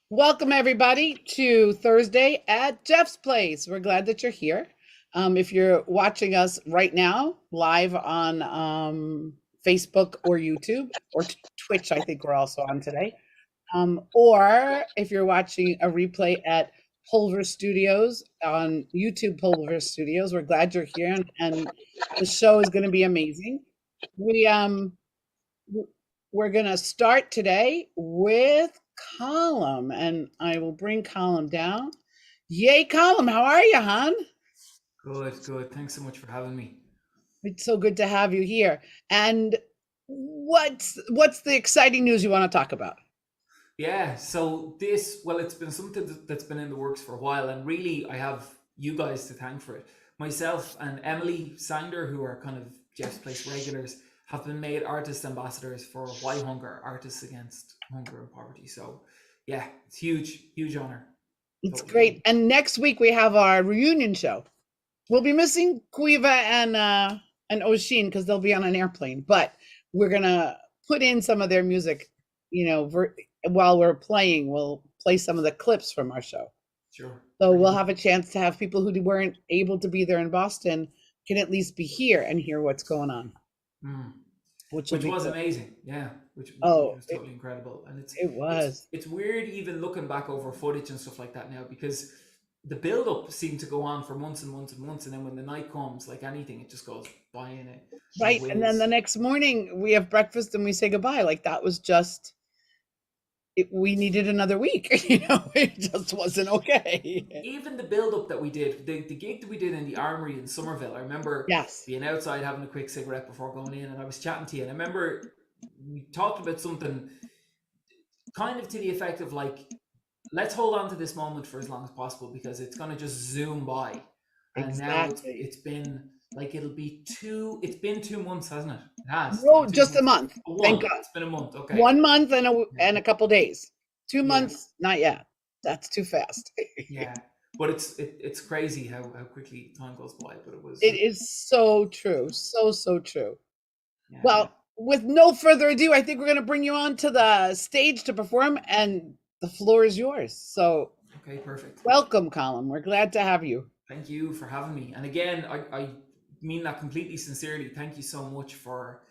Welcome, everybody, to Thursday at Jeff's Place. We're glad that you're here. If you're watching us right now, live on Facebook or YouTube or Twitch, I think we're also on today. Or if you're watching a replay at Pulver Studios on YouTube, Pulver Studios, we're glad you're here, and the show is going to be amazing. We we're going to start today with Colm, and I will bring Colm down. Yay, Colm, how are you, hon? Good, good. Thanks so much for having me. It's so good to have you here. And what's the exciting news you want to talk about? Yeah, so it's been something that's been in the works for a while, and really, I have you guys to thank for it. Myself and Emily Sanger, who are kind of Jeff's Place regulars, have been made artist ambassadors for Why Hunger, Artists Against Hunger and Poverty. So, yeah, it's huge, huge honor. It's Totally. great. And next week we have our reunion show. We'll be missing Cuiva and Oshin because they'll be on an airplane, but we're gonna put in some of their music, while we're playing. We'll play some of the clips from our show. Sure. So we'll Brilliant. have a chance to have people who weren't able to be there in Boston can at least be here and hear what's going on, Mm. which will Which be was cool. amazing. Yeah, which Oh, was totally incredible. And it's it it's was. it's weird even looking back over footage and stuff like that now, because the build up seemed to go on for months and months and months, and then when the night comes, like anything, it just goes by in a Right. And then the whiz. next morning we have breakfast and we say goodbye. Like that was just we needed another week. It just wasn't okay. Even the build up that we did, the gig that we did in the Armory in Somerville, I remember Yes. being outside having a quick cigarette before going in, and I was chatting to you, and I remember we talked about something kind of to the effect of like, let's hold on to this moment for as long as possible because it's going to just zoom by. And now it's Exactly. it's been like it's been 2 months, hasn't it? It has. It's been No, two just a months. month. Oh, Thank one. God. It's been a month. Okay. 1 month Yeah. and a couple days. Two Yeah. months, not yet. That's too fast. Yeah. But it's crazy how quickly time goes by. But it It was, is so true. So, so true. yeah. Well, with no further ado, I think we're going to bring you on to the stage to perform, and the floor is yours. So, Okay, perfect. welcome, Colin. We're glad to have you. Thank you for having me. And again, I mean that completely sincerely. Thank you so much for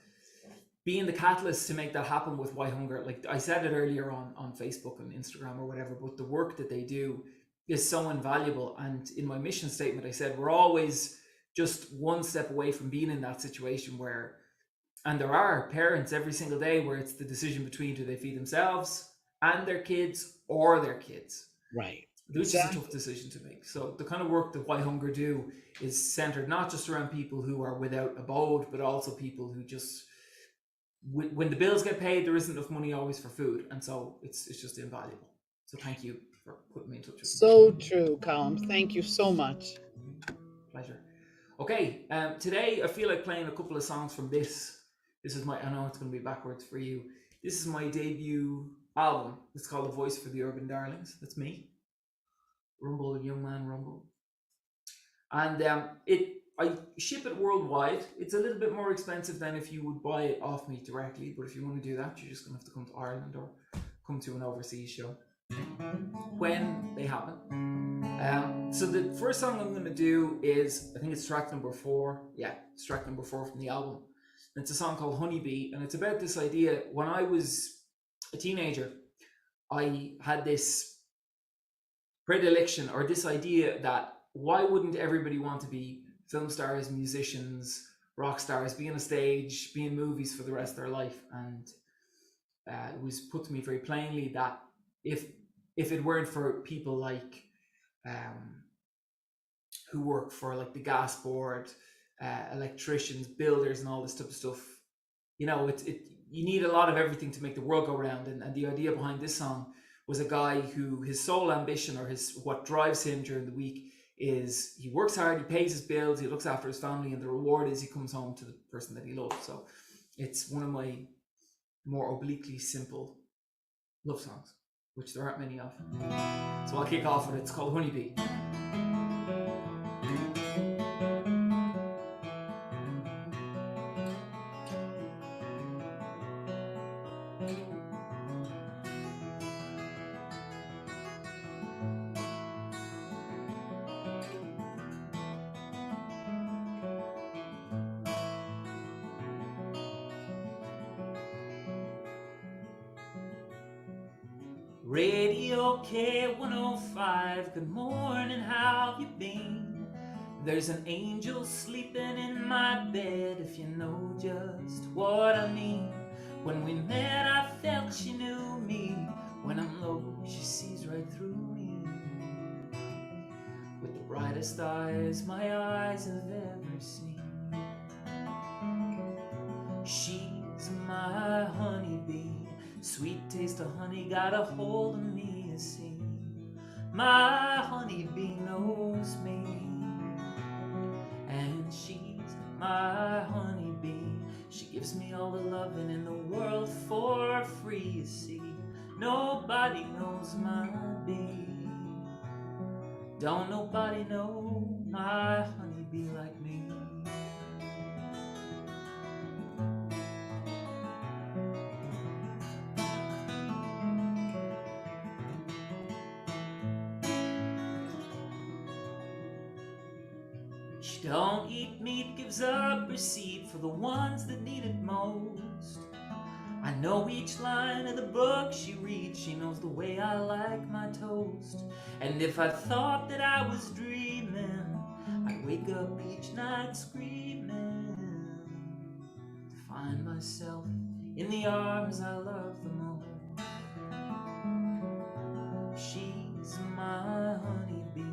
being the catalyst to make that happen with Why Hunger. Like I said it earlier on Facebook and Instagram or whatever, but the work that they do is so invaluable. And in my mission statement, I said we're always just one step away from being in that situation where, and there are parents every single day where it's the decision between do they feed themselves and their kids or their kids, Right. which is a tough Exactly. decision to make. So the kind of work that Why Hunger do is centered not just around people who are without abode, but also people who just when the bills get paid, there isn't enough money always for food, and so it's just invaluable. So thank you for putting me in touch with them. So true, Colin. Thank you so much. Pleasure. Okay, today I feel like playing a couple of songs from this. This is my. I know it's going to be backwards for you. This is my debut album. It's called "The Voice for the Urban Darlings." That's me, Rumble, Young Man Rumble, and it. I ship it worldwide. It's a little bit more expensive than if you would buy it off me directly, but if you want to do that, you're just going to have to come to Ireland or come to an overseas show when they happen. So the first song I'm going to do is, I think it's track number 4. Yeah, it's track number 4 from the album. And it's a song called Honeybee, and it's about this idea. When I was a teenager, I had this predilection or this idea that why wouldn't everybody want to be film stars, musicians, rock stars, be on a stage, be in movies for the rest of their life? And it was put to me very plainly that if if it weren't for people like um, who work for like the gas board, electricians, builders, and all this type of stuff. You know, it you need a lot of everything to make the world go round. And the idea behind this song was a guy who his sole ambition or his what drives him during the week is he works hard, he pays his bills, he looks after his family, and the reward is he comes home to the person that he loves. So it's one of my more obliquely simple love songs, which there aren't many of. So I'll kick off with it. It's called Honeybee. Radio K105, good morning, how have you been? There's an angel sleeping in my bed, if you know just what I mean. When we met, I felt she knew me. When I'm low, she sees right through me. With the brightest eyes my eyes have ever seen. She's my honeybee, sweet taste of honey got a hold of me, you see. My honeybee knows me, and she's my honeybee. She gives me all the loving in the world for free, you see. Nobody knows my bee. Don't nobody know my honeybee like me. She don't eat meat, gives up receipt for the ones that need it most. I know each line of the book she reads, she knows the way I like my toast. And if I thought that I was dreaming, I'd wake up each night screaming to find myself in the arms I love the most. She's my honeybee,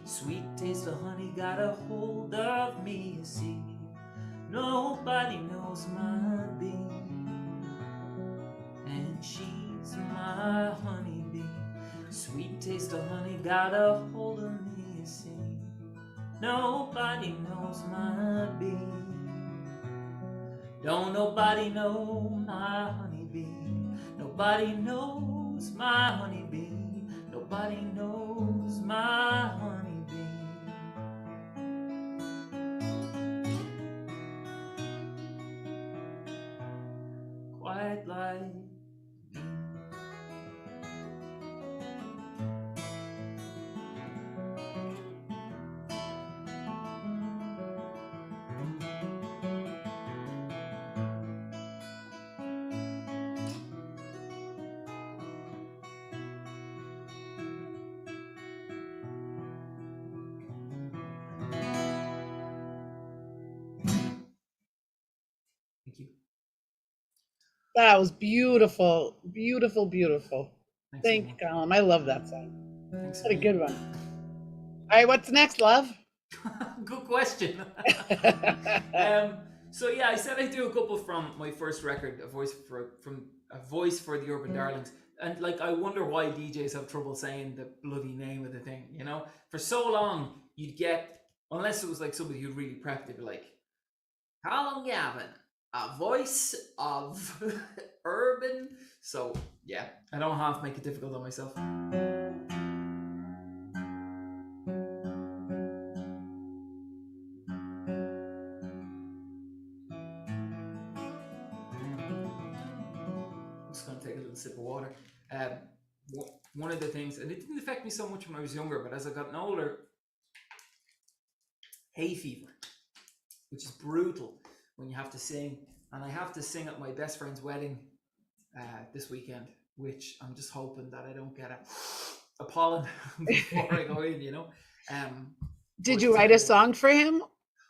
sweet taste of honey got a hold of me, you see. Nobody knows my bee, and she's my honeybee. Sweet taste of honey got a hold of me, you see. Nobody knows my bee. Don't nobody know my honeybee. Nobody knows my honeybee. Nobody knows my honeybee. Quite like me. Thank you. That was beautiful, beautiful, beautiful. Thanks so Thank you, much. Colin. I love that song. Thanks a What a good million. one. All right, what's next, love? Good question. So yeah, I said I'd do a couple from my first record, a voice for the Urban Darlings, and like I wonder why DJs have trouble saying the bloody name of the thing. You know, for so long you'd get, unless it was like somebody who'd really prepped it, like Colm Gavin, a voice of urban. So yeah, I don't have to make it difficult on myself. I'm just going to take a little sip of water. Um, one of the things, and it didn't affect me so much when I was younger, but as I got older, hay fever, which is brutal when you have to sing. And I have to sing at my best friend's wedding this weekend, which I'm just hoping that I don't get a pollen before I go in, you know. Um, Did but you write a song for him,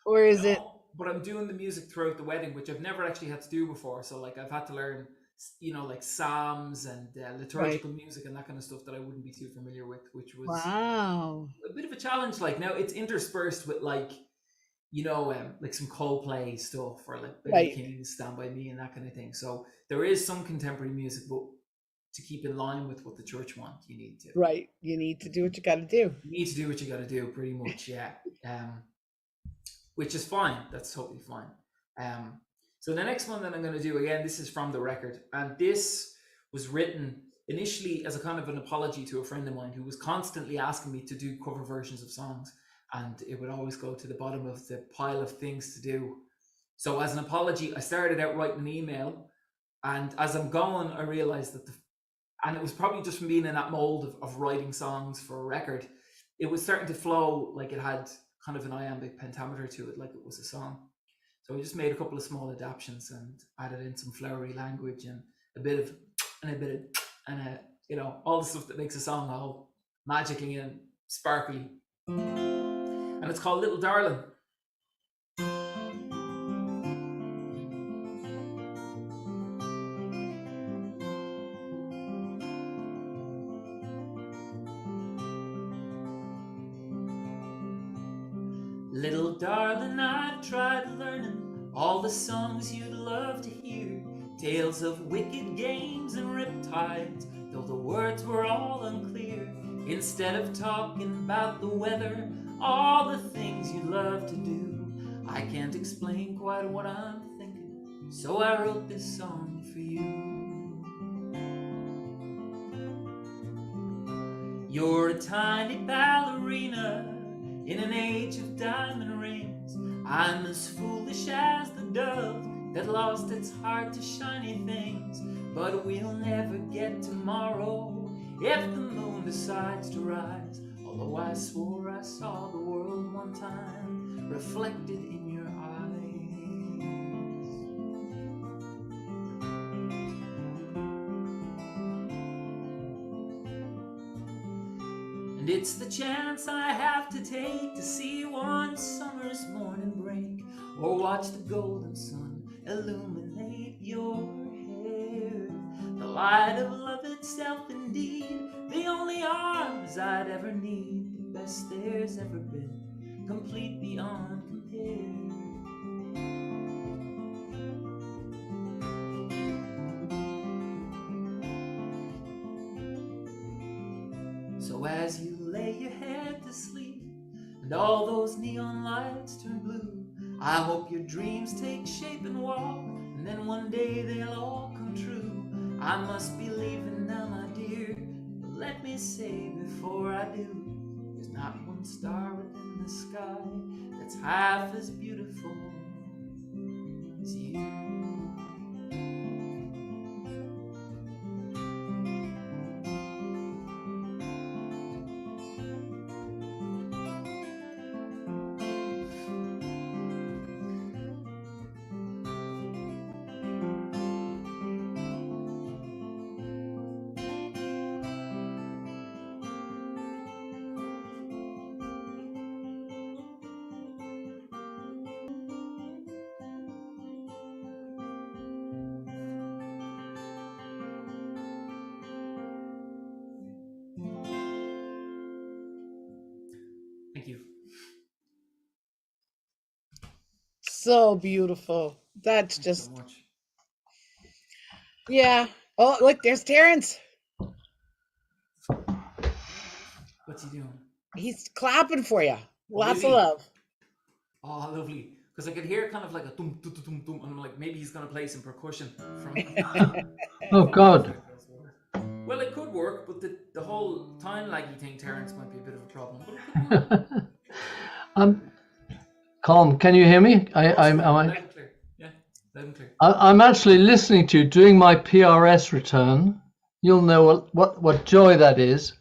or is it no, but I'm doing the music throughout the wedding, which I've never actually had to do before. So like I've had to learn, you know, like psalms and right? liturgical music and that kind of stuff that I wouldn't be too familiar with, which was Wow. a bit of a challenge. Like now it's interspersed with like, you know, like some Coldplay stuff or like Billy Right, King's Stand By Me and that kind of thing. So there is some contemporary music, but to keep in line with what the church want, right. You need to do what you got to do. you need to do what you got to do, pretty much. Yeah. Which is fine. That's totally fine. Um, so the next one that I'm going to do, again, this is from the record, and this was written initially as a kind of an apology to a friend of mine who was constantly asking me to do cover versions of songs, and it would always go to the bottom of the pile of things to do. So as an apology, I started out writing an email, and as I'm going, I realized that and it was probably just from being in that mold of writing songs for a record, it was starting to flow like it had kind of an iambic pentameter to it, like it was a song. So I just made a couple of small adaptations and added in some flowery language and a bit of and a bit of and you know, all the stuff that makes a song all magically and sparkly. And it's called Little Darling. Little darling, I've tried learning all the songs you'd love to hear. Tales of wicked games and riptides, though the words were all unclear. Instead of talking about the weather, all the things you love to do, I can't explain quite what I'm thinking, so I wrote this song for you. You're a tiny ballerina in an age of diamond rings. I'm as foolish as the dove that lost its heart to shiny things. But we'll never get tomorrow if the moon decides to rise. Although I swore I saw the world one time reflected in your eyes. And it's the chance I have to take to see one summer's morning break, or watch the golden sun illuminate your hair. The light of love itself indeed, the only arms I'd ever need, the best there's ever been, complete beyond compare. So as you lay your head to sleep and all those neon lights turn blue, I hope your dreams take shape and walk, and then one day they'll all come true. I must be leaving now, my dear, but let me say before I do, there's not one star within the sky that's half as beautiful as you. Thank you. So beautiful. That's Thanks just, so much. yeah. Oh, look, there's Terrence. What's he doing? He's clapping for you. Oh, is Lots of he? love. Oh, lovely. Because I could hear kind of like a dum dum dum dum, and I'm like, maybe he's gonna play some percussion from. Oh God. Well, it could work, but the whole time laggy thing, Terrence, might be a bit of a problem. But it could work. Colm, can you hear me? Loud and clear. Yeah, loud and clear. I'm actually listening to you doing my PRS return. You'll know what joy that is.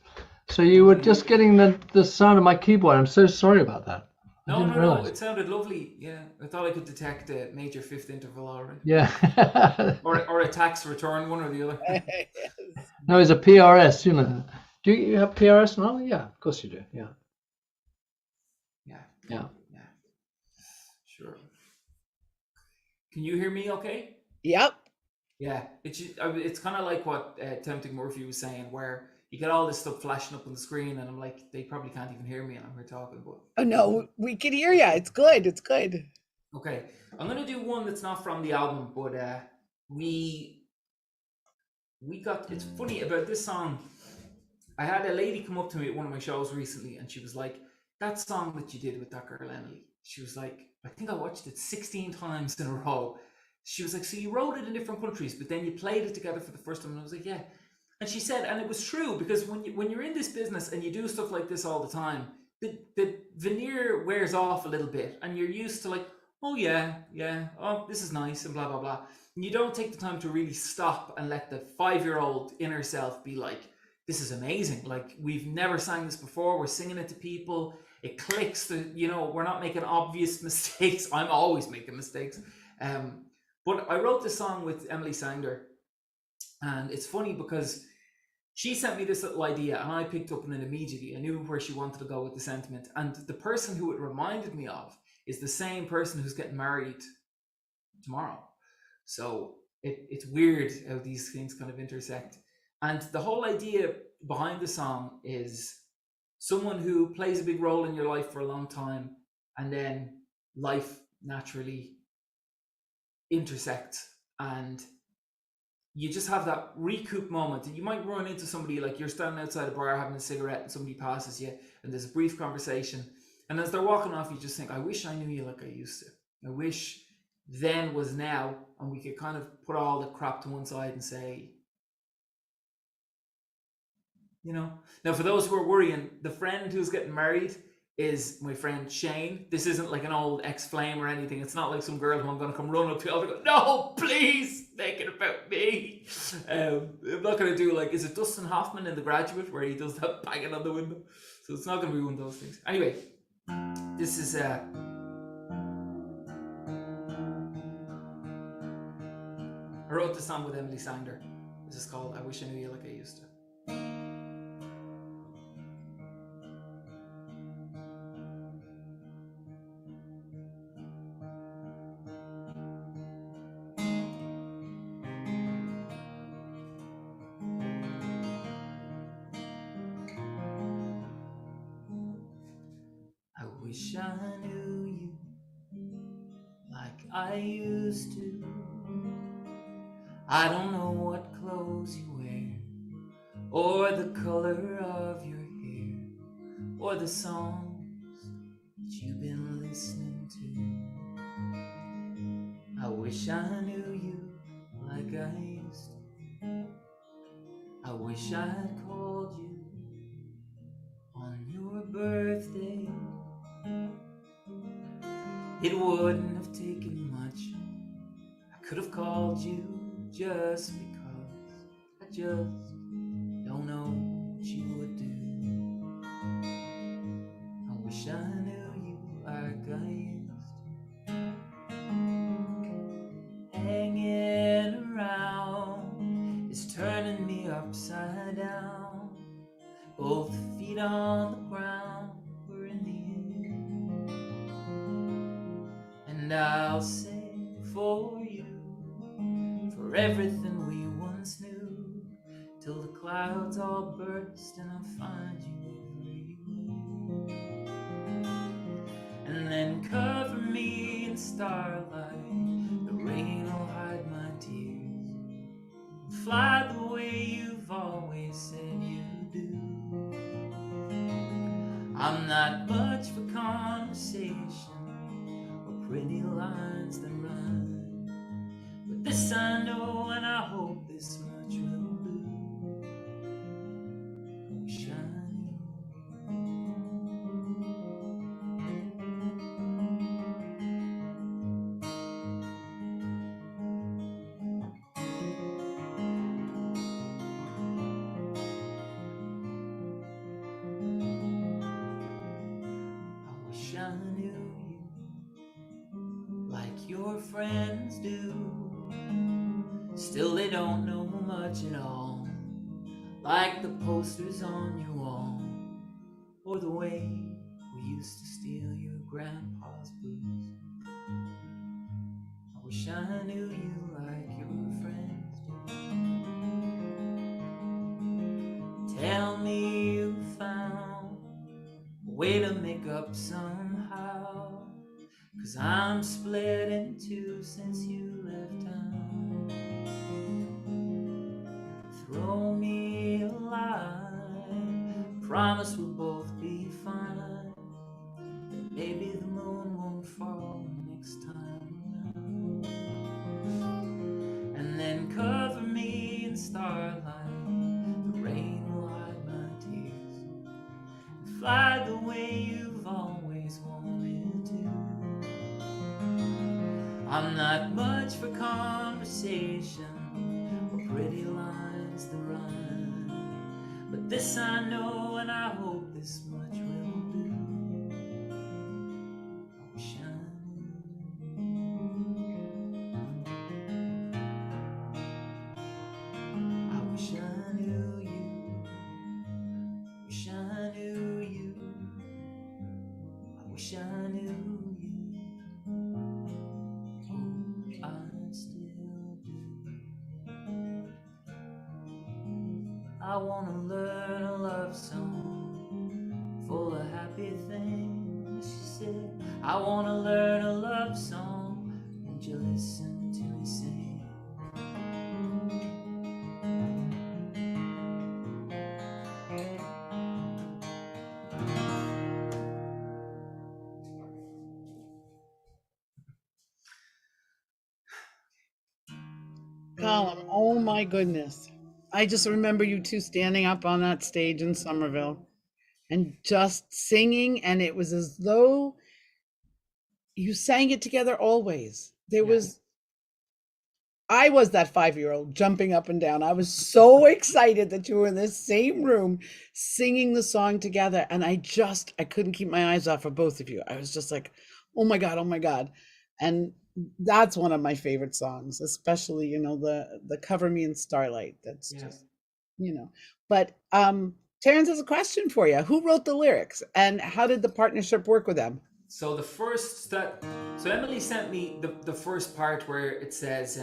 So you were just getting the sound of my keyboard. I'm so sorry about that. I didn't realize. It sounded lovely. Yeah, I thought I could detect a major fifth interval already. Yeah. or a tax return, one or the other. No, it's a PRS. You know. Do you have PRS now? Yeah, of course you do. Yeah. Yeah. Yeah. Yeah. Sure. Can you hear me? Okay. Yep. Yeah, it's kind of like what Tempting Murphy was saying, where you get all this stuff flashing up on the screen, and I'm like, they probably can't even hear me, and I'm here talking. But Oh no, we can hear you. It's good. It's good. okay, I'm gonna do one that's not from the album, but we got. It's funny about this song. I had a lady come up to me at one of my shows recently, and she was like, "That song that you did with that girl Emily," she was like, "I think I watched it 16 times in a row." She was like, "So you wrote it in different countries, but then you played it together for the first time." And I was like, "Yeah." And she said, and it was true, because when you're in this business and you do stuff like this all the time, the veneer wears off a little bit, and you're used to like, oh yeah, oh, this is nice, and blah blah blah. And you don't take the time to really stop and let the 5-year-old inner self be like, this is amazing. Like, we've never sang this before. We're singing it to people. It clicks. We're not making obvious mistakes. I'm always making mistakes. But I wrote this song with Emily Sander, and it's funny because she sent me this little idea and I picked up on it immediately. I knew where she wanted to go with the sentiment. And the person who it reminded me of is the same person who's getting married tomorrow. So it's weird how these things kind of intersect. And the whole idea behind the song is someone who plays a big role in your life for a long time, and then life naturally intersects, and you just have that recoup moment. And you might run into somebody, like you're standing outside a bar having a cigarette and somebody passes you and there's a brief conversation, and as they're walking off you just think, I wish I knew you like I used to. I wish then was now, and we could kind of put all the crap to one side and say, you know. Now, for those who are worrying, the friend who's getting married is my friend Shane. This isn't like an old ex-flame or anything. It's not like some girl who I'm going to come run up to and go, no, please, make it about me. I'm not going to do like, is it Dustin Hoffman in The Graduate where he does that banging on the window? So it's not going to be one of those things. Anyway, this is I wrote this song with Emily Sander. This is called I Wish I Knew You Like I Used to. I wish I knew you like I used to. I don't know what clothes you wear, or the color of your hair, or the songs that you've been listening to. I wish I knew you like I used to. I wish I had called you on your birthday. It wouldn't have taken much. I could have called you just because I just don't know what you would do. I wish I knew you like I used to. Hanging around is turning me upside down. Both feet on the ground, we're in the air. And I'll sing for you, for everything we once knew, till the clouds all burst and I'll find you everywhere. And then cover me in starlight, the rain will hide my tears. Fly the way you've always said you do. I'm not much for conversation or pretty lines that rhyme, but this I know and I hope this much will do. I wish I knew. I wish I knew you like your friends do. Still they don't know much at all, like the posters on your wall, or the way we used to steal your grandpa's boots. I wish I knew you like your friends do. Tell me you found a way to make up somehow, 'cause I'm split in two since you left town. Throw me a line, promise we'll both be fine. Maybe the moon won't fall next time around. And then cover me in starlight, the rain will hide my tears. And fly the way you've always wanted to. I'm not much for conversation or pretty lines that rhyme, but this I know and I hope this much will do. I wish I knew. I wish I knew you I wanna learn a love song full of happy things. She said, I wanna learn a love song, and you listen to me sing. Colm, oh my goodness. I just remember you two standing up on that stage in Somerville and just singing, and it was as though you sang it together always. I was that 5-year-old jumping up and down. I was so excited that you were in the same room singing the song together. And I couldn't keep my eyes off of both of you. I was just like, oh my God, oh my God. And that's one of my favorite songs, especially, the Cover Me in Starlight. That's just, but Terrence has a question for you. Who wrote the lyrics and how did the partnership work with them? So Emily sent me the first part where it says,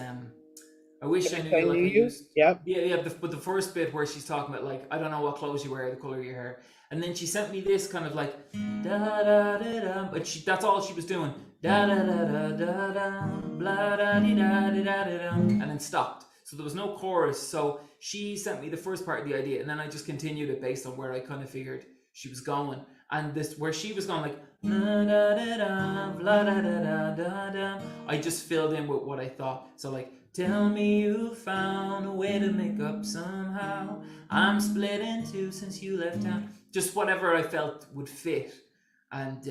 I wish I knew I you knew like I you. used. Yep. Yeah. But the first bit where she's talking about, like, I don't know what clothes you wear, the color of your hair, and then she sent me this kind of like da da da da, but that's all she was doing, da da da da da da, blah da di da di da da da, and then stopped. So there was no chorus. So she sent me the first part of the idea, and then I just continued it based on where I kind of figured she was going, and this where she was going like da da da da, blah da da da da da. I just filled in with what I thought. So like, tell me you found a way to make up somehow. I'm split in two since you left town. Just whatever I felt would fit. And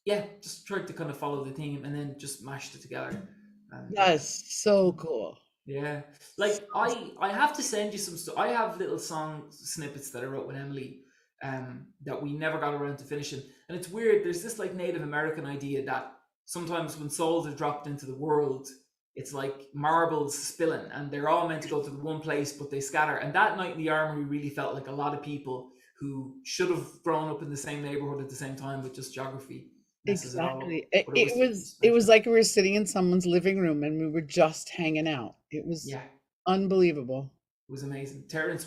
yeah, just tried to kind of follow the theme and then just mashed it together. And That's so cool. yeah, like I have to send you some stuff. I have little song snippets that I wrote with Emily, that we never got around to finishing. And it's weird. There's this like Native American idea that sometimes when souls are dropped into the world, it's like marbles spilling, and they're all meant to go to the one place, but they scatter. And that night in the armory really felt like a lot of people who should have grown up in the same neighborhood at the same time, with just geography messes it all up. Exactly. But it was It special. was like we were sitting in someone's living room and we were just hanging out. It was Yeah. unbelievable. It was amazing. Terrence,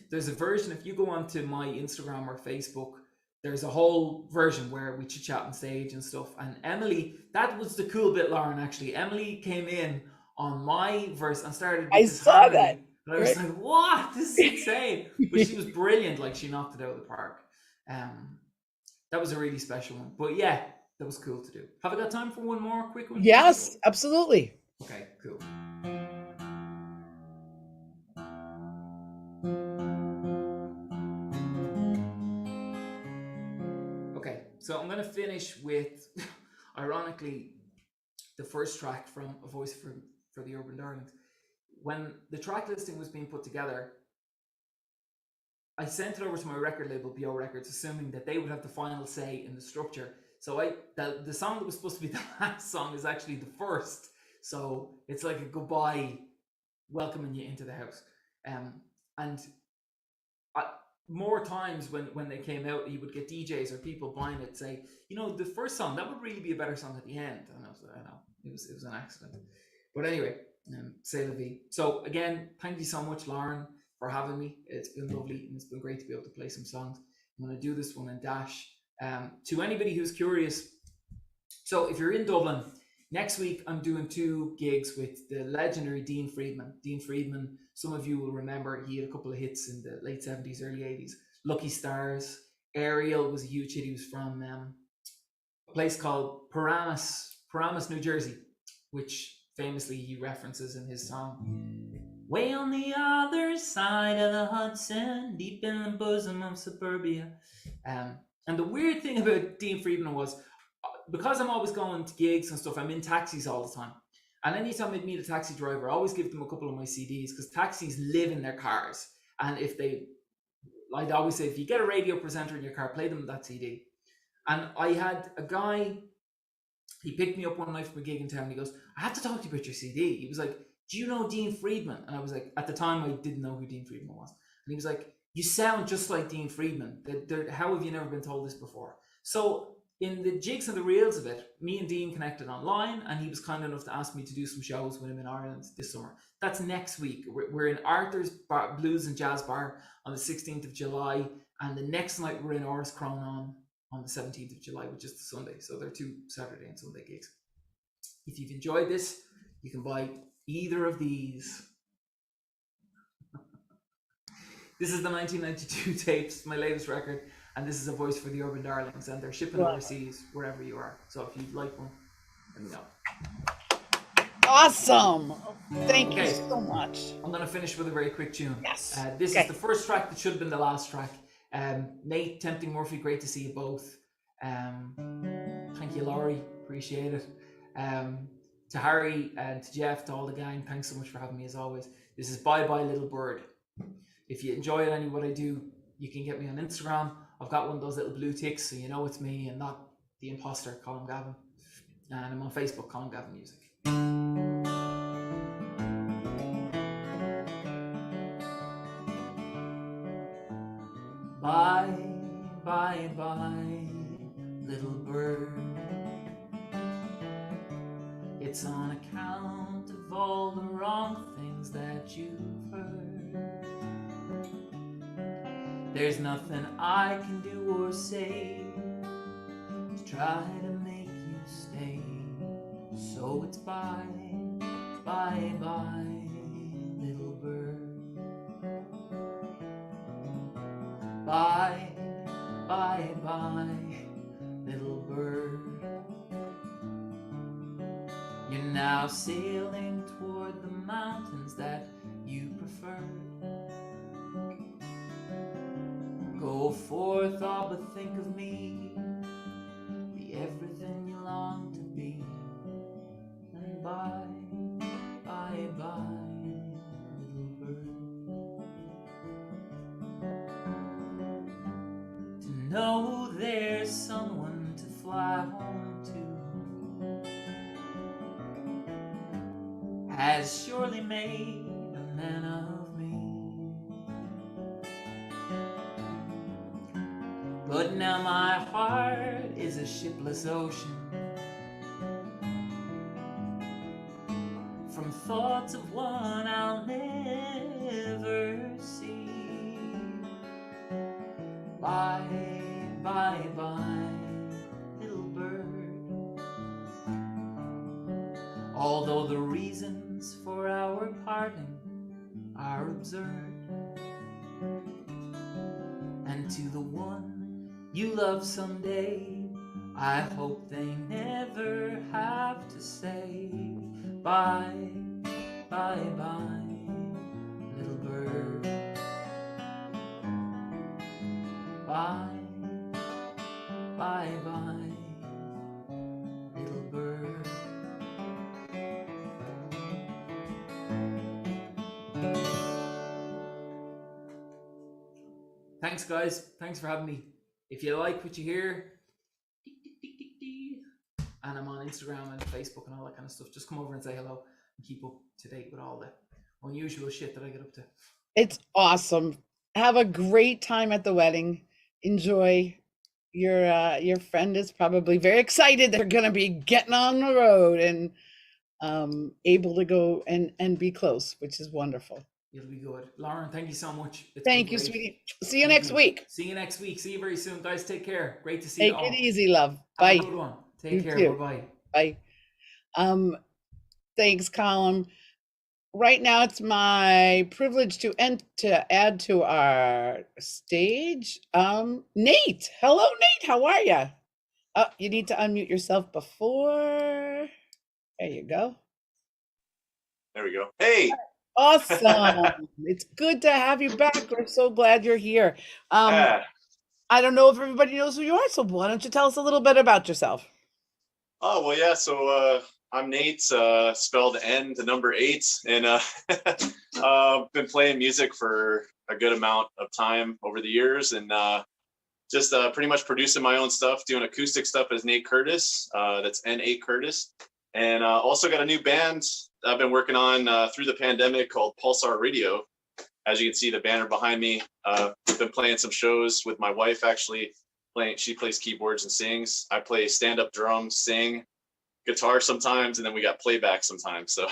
there's a version, if you go onto my Instagram or Facebook, there's a whole version where we chit chat on stage and stuff. And Emily, that was the cool bit, Lauren, actually. Emily came in on my verse and started I with this saw that. harmony. And I was like, what? This is insane. But she was brilliant. Like, she knocked it out of the park. That was a really special one. But yeah, that was cool to do. Have I got time for one more quick one? Yes, absolutely. Okay, cool. Okay, so I'm going to finish with, ironically, the first track from A Voice for the Urban Darlings. When the track listing was being put together, I sent it over to my record label, BO Records, assuming that they would have the final say in the structure. So the song that was supposed to be the last song is actually the first. So it's like a goodbye, welcoming you into the house. And more times when they came out, you would get DJs or people buying it say, the first song, that would really be a better song at the end. And I was like, I know, it was an accident. But anyway, c'est la vie. So again, thank you so much, Lauren, for having me. It's been lovely, and it's been great to be able to play some songs. I'm going to do this one in Dash. To anybody who's curious, so if you're in Dublin, next week I'm doing 2 gigs with the legendary Dean Friedman. Dean Friedman, some of you will remember, he had a couple of hits in the late 70s, early 80s. Lucky Stars, Ariel was a huge hit. He was from a place called Paramus, New Jersey, which famously he references in his song. Way on the other side of the Hudson, deep in the bosom of suburbia. And the weird thing about Dean Friedman was, because I'm always going to gigs and stuff, I'm in taxis all the time. And anytime I meet a taxi driver, I always give them a couple of my CDs, because taxis live in their cars. And I'd always say, if you get a radio presenter in your car, play them that CD. And I had a guy, he picked me up one night from a gig in town. He goes, I have to talk to you about your CD. He was like, do you know Dean Friedman? And I was like, at the time, I didn't know who Dean Friedman was. And he was like, you sound just like Dean Friedman. How have you never been told this before? So in the jigs and the reels of it, me and Dean connected online, and he was kind enough to ask me to do some shows with him in Ireland this summer. That's next week. We're in Arthur's Blues and Jazz Bar on the 16th of July, and the next night we're in Oris Cronin on the 17th of July, which is the Sunday. So they're 2 Saturday and Sunday gigs. If you've enjoyed this, you can buy either of these. This is the 1992 tapes, my latest record, and this is A Voice for the Urban Darlings, and they're shipping overseas wherever you are. So if you'd like one, let me know. Awesome. Thank you so much. I'm going to finish with a very quick tune. Yes. This is the first track that should have been the last track. Nate, Tempting Murphy, great to see you both. Thank you, Laurie. Appreciate it. To Harry and to Jeff, to all the gang, thanks so much for having me as always. This is Bye Bye Little Bird. If you enjoy any of what I do, you can get me on Instagram. I've got one of those little blue ticks, so you know it's me and not the imposter, Colm Gavin. And I'm on Facebook, Colm Gavin Music. Bye, bye, bye, little bird. It's on account of all the wrong things that you've heard. There's nothing I can do or say to try to make you stay. So it's bye, bye, bye, little bird. Bye, bye, bye, little bird. You're now sailing toward the mountains that you prefer. Go forth, all but think of me. Be everything you long to be. And bye, bye, bye, little bird. To know there's someone to fly home to has surely made a man of me. But now my heart is a shipless ocean, from thoughts of one I'll never see. Bye, bye, bye, little bird. Although the reasons for our parting are absurd, and to the one you love someday, I hope they never have to say bye, bye, bye, little bird. Bye, bye, bye, little bird. Thanks, guys. Thanks for having me. If you like what you hear, and I'm on Instagram and Facebook and all that kind of stuff, just come over and say hello and keep up to date with all the unusual shit that I get up to. It's awesome. Have a great time at the wedding. Enjoy. Your friend is probably very excited they're going to be getting on the road and able to go and be close, which is wonderful. It'll be good. Lauren, thank you so much. Thank you, sweetie. See you next week. See you next week. See you very soon, guys. Take care. Great to see you all. Take it easy, love. Have Bye. a good one. Take care. Bye-bye. Bye. Thanks, Colm. Right now, it's my privilege to add to our stage, Nate. Hello, Nate. How are you? Oh, you need to unmute yourself before. There you go. There we go. Hey. Awesome. It's good to have you back. We're so glad you're here. I don't know if everybody knows who you are, so why don't you tell us a little bit about yourself? Oh, well, yeah. So I'm Nate, spelled N, the number 8. And I've been playing music for a good amount of time over the years, and just pretty much producing my own stuff, doing acoustic stuff as Nate Curtis. That's N8 Curtis. And also got a new band I've been working on through the pandemic called Pulsar Radio. As you can see, the banner behind me. I've been playing some shows with my wife, actually, playing. She plays keyboards and sings. I play stand-up drums, sing, guitar sometimes, and then we got playback sometimes. So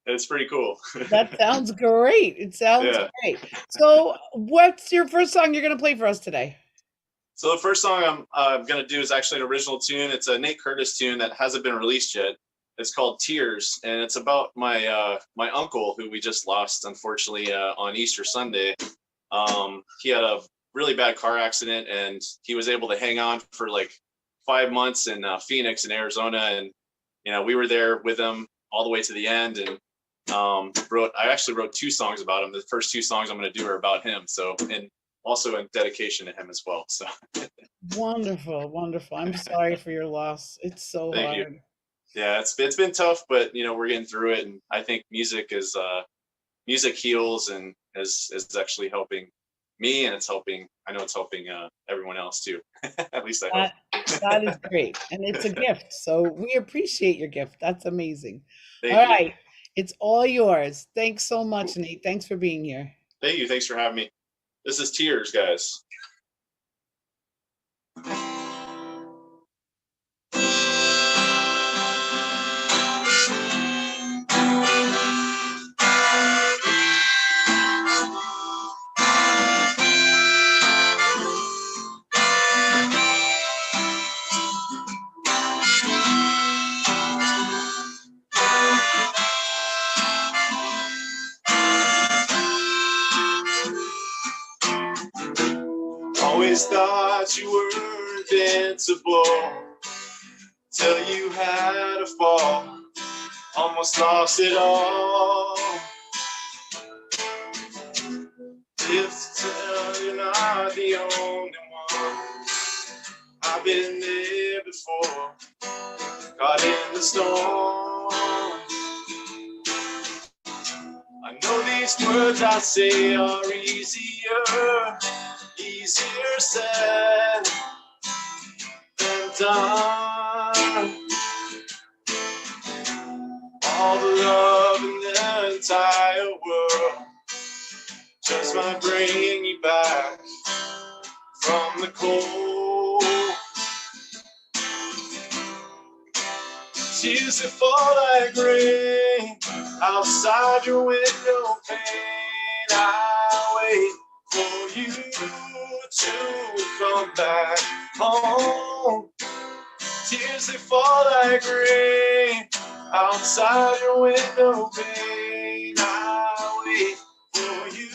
it's pretty cool. That sounds great. It sounds Yeah. great. So, what's your first song you're going to play for us today? So the first song I'm going to do is actually an original tune. It's a Nate Curtis tune that hasn't been released yet. It's called Tears, and it's about my my uncle who we just lost, unfortunately, on Easter Sunday. He had a really bad car accident, and he was able to hang on for like 5 months in Phoenix in Arizona, and we were there with him all the way to the end. And I actually wrote 2 songs about him. The first 2 songs I'm going to do are about him. So, and also in dedication to him as well. So Wonderful, wonderful. I'm sorry for your loss. It's so thank hard. you. Yeah, it's been tough, but we're getting through it, and I think music heals and is actually helping me, and I know it's helping everyone else too. At least I hope. That is great, and it's a gift. So we appreciate your gift. That's amazing. Thank All you. right, it's all yours. Thanks so much, Nate. Thanks for being here. Thank you. Thanks for having me. This is Tears, guys. Always thought you were invincible till you had a fall, almost lost it all. If to tell you're not the only one, I've been there before, caught in the storm. I know these words I say are easier said than done. All the love in the entire world just might bring you back from the cold. Tears that fall like rain outside your window pane. I wait for you to come back home. Tears that fall like rain outside your window pane. I wait for you.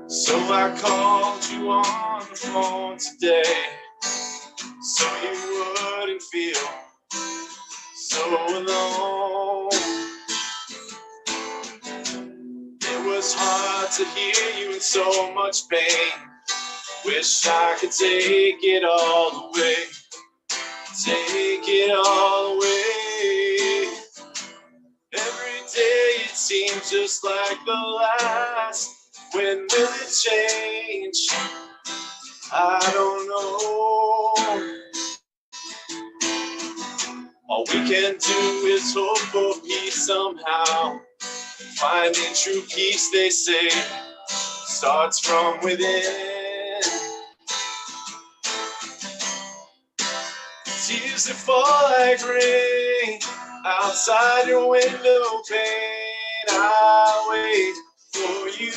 So I called you on the phone today, so you wouldn't feel so alone. It was hard to hear you in so much pain. Wish I could take it all away. Take it all away. Every day it seems just like the last. When will it change? I don't know. All we can do is hope for peace somehow. Finding true peace, they say, starts from within. Tears that fall like rain outside your window pane. I wait for you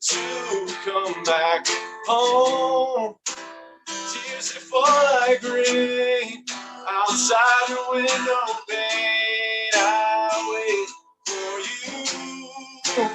to come back home. Tears that fall like rain outside your window pane. I wait for you.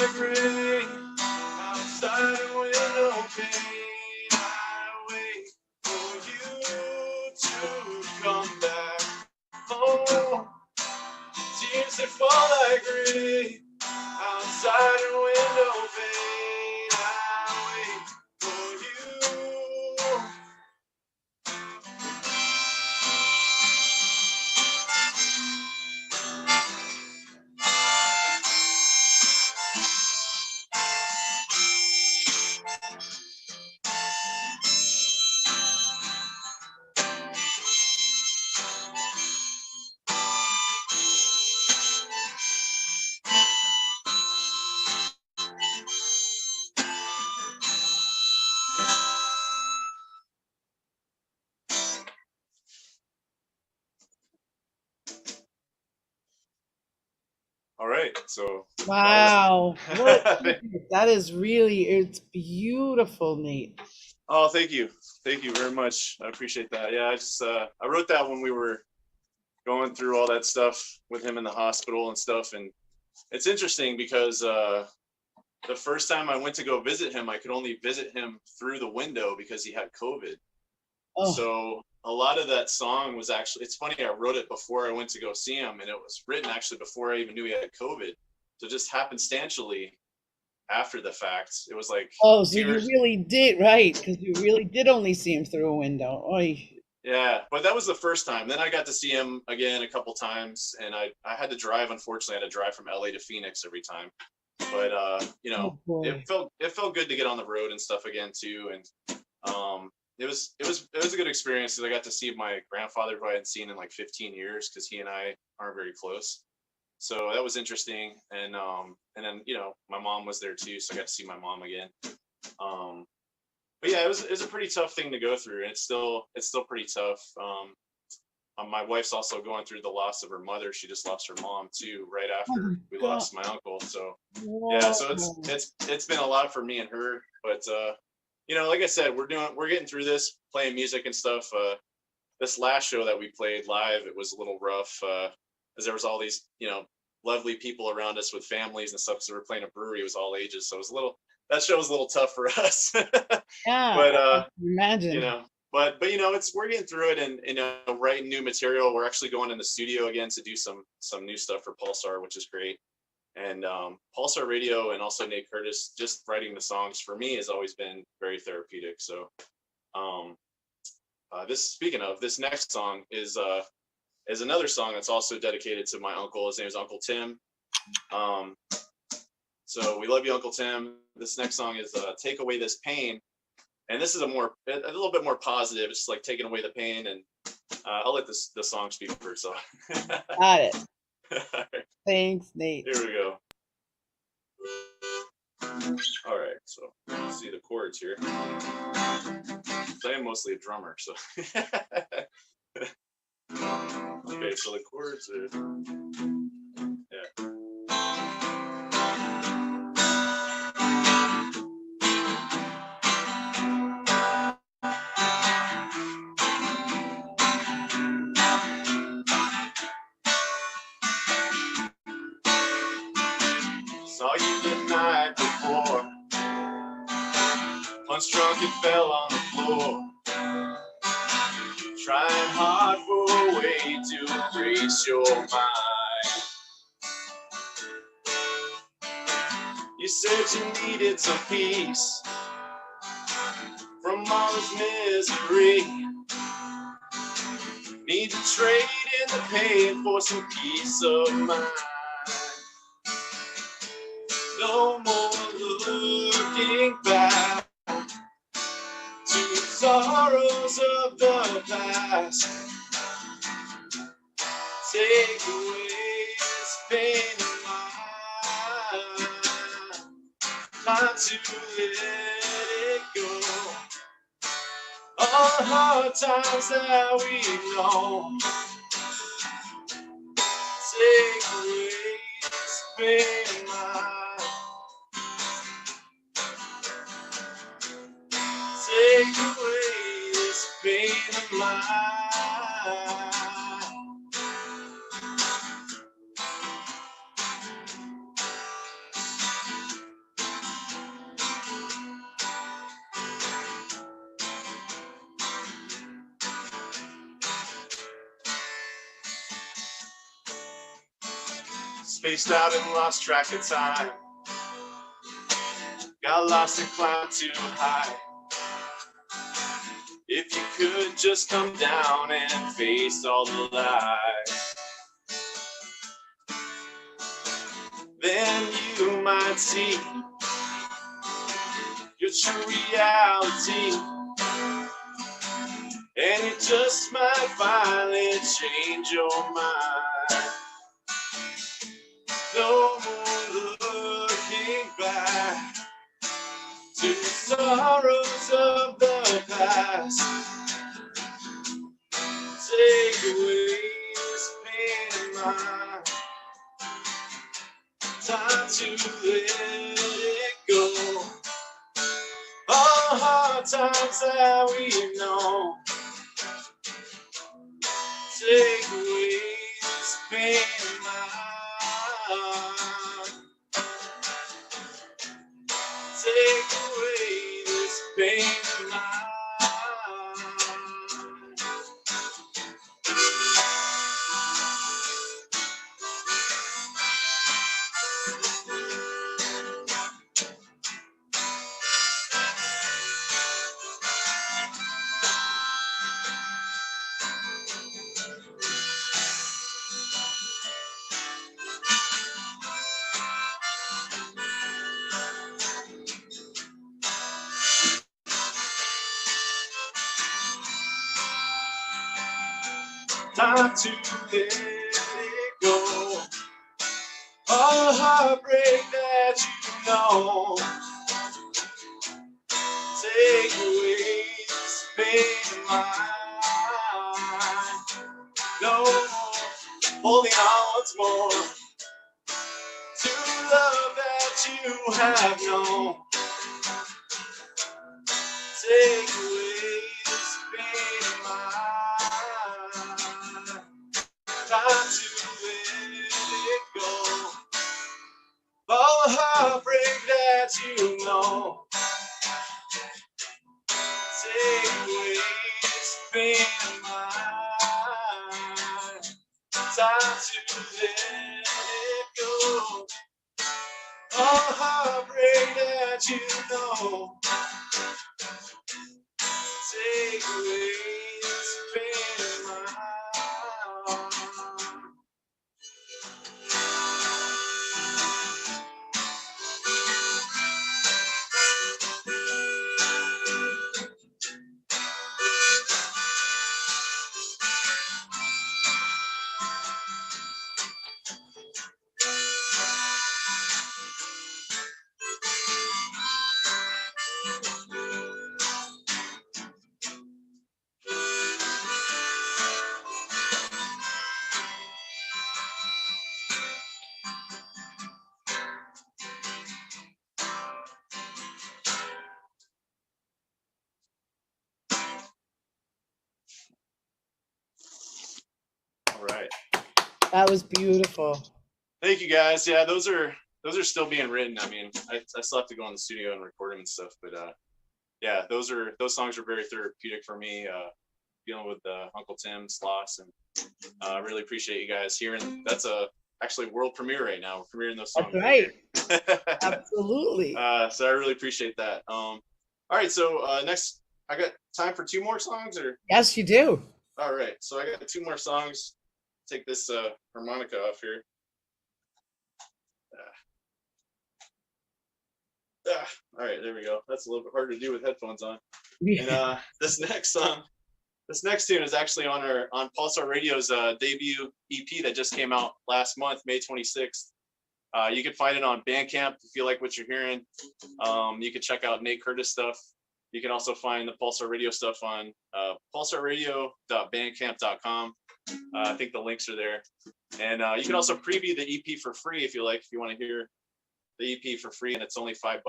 like rain outside a window pane. I wait for you to come back home. Tears that fall like rain outside a window pane. I wait for you. All right, so Wow. that was- That is really, it's beautiful, Nate. Oh, thank you very much. I appreciate that. Yeah, I wrote that when we were going through all that stuff with him in the hospital and stuff, and it's interesting because the first time I went to go visit him, I could only visit him through the window because he had COVID. Oh, So a lot of that song was actually, it's funny, I wrote it before I went to go see him, and it was written actually before I even knew he had COVID. So just happenstantially after the fact, it was like oh, so you tears. really did, right? Because you really did only see him through a window. Oy. Yeah, but that was the first time. Then I got to see him again a couple times, and I had to drive. Unfortunately, I had to drive from LA to Phoenix every time. But you know, Oh, boy. it felt good to get on the road and stuff again too. And it was a good experience because I got to see my grandfather who I hadn't seen in like 15 years because he and I aren't very close. So that was interesting. And then you know my mom was there too, so I got to see my mom again. But yeah, it was a pretty tough thing to go through, and it's still pretty tough. My wife's also going through the loss of her mother. She just lost her mom too, right Oh, after my we God. lost my uncle. So yeah, so Whoa. it's been a lot for me and her. But you know, like I said, we're getting through this, playing music and stuff. This last show that we played live, it was a little rough because there was all these, you know, lovely people around us with families and stuff. So we're playing a brewery, it was all ages, so it was that show was a little tough for us. Yeah, But I can imagine. you know, but you know, we're getting through it, and you know, writing new material. We're actually going in the studio again to do some new stuff for Pulsar, which is great. And Pulsar Radio and also Nate Curtis, just writing the songs for me has always been very therapeutic. So speaking of, this next song is another song that's also dedicated to my uncle. His name is Uncle Tim. So we love you, Uncle Tim. This next song is Take Away This Pain. And this is a little bit more positive. It's just like taking away the pain, and I'll let the song speak for itself. Got it. Thanks, Nate. Here we go. All right, so let's see the chords here. I am mostly a drummer, so. Okay, so the chords are, yeah. Saw you the night before, punch drunk and fell on the floor, trying hard for a way to erase your mind. You said you needed some peace from all this misery. Need to trade in the pain for some peace of mind. No more looking back to the sorrows of the past. Take away this pain of mine. Time to let it go. All the hard times that we know. Take away this pain of mine. Take away this pain of mine. spaced out and lost track of time. Got lost and climbed too high. If you could just come down and face all the lies, then you might see your true reality. And it just might finally change your mind. No more looking back to the sorrows of the past. Take away this pain of mine. Time to let it go. All hard times that we know. Take away this pain of mine. Take away this pain of mine. Time to let it go. All the heartbreak that you know. Take away this pain of mine. No more holding on once more to love that you have known. Take away this pain of mine. Time to let it go. All the heartbreak that you know. Take away this pain of mine. Time to let it go. All the heartbreak that you know. Take away this pain of mine. All right. That was beautiful. Thank you guys. Yeah, those are still being written. I mean, I still have to go in the studio and record them and stuff, but yeah, those songs are very therapeutic for me. Dealing with Uncle Tim's loss, and I really appreciate you guys hearing. That's actually world premiere right now. We're premiering those songs. That's right. Right. Absolutely. So I really appreciate that. All right, so next, I got time for two more songs, or? Yes, you do. All right, so I got two more songs. Take this harmonica off here. All right, there we go. That's a little bit hard to do with headphones on. And this next tune is actually on Pulsar Radio's debut EP that just came out last month, May 26th. You can find it on Bandcamp if you like what you're hearing. You can check out Nate Curtis stuff. You can also find the Pulsar Radio stuff on pulsarradio.bandcamp.com. I think the links are there. And you can also preview the EP for free if you like, if you want to hear the EP for free, and it's only $5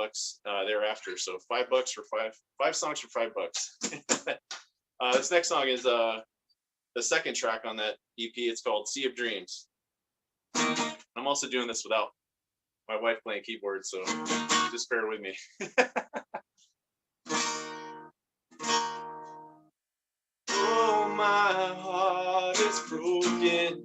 thereafter. So $5 for five songs for $5. This next song is the second track on that EP. It's called Sea of Dreams. I'm also doing this without my wife playing keyboard, so just bear with me. Oh, my heart is broken.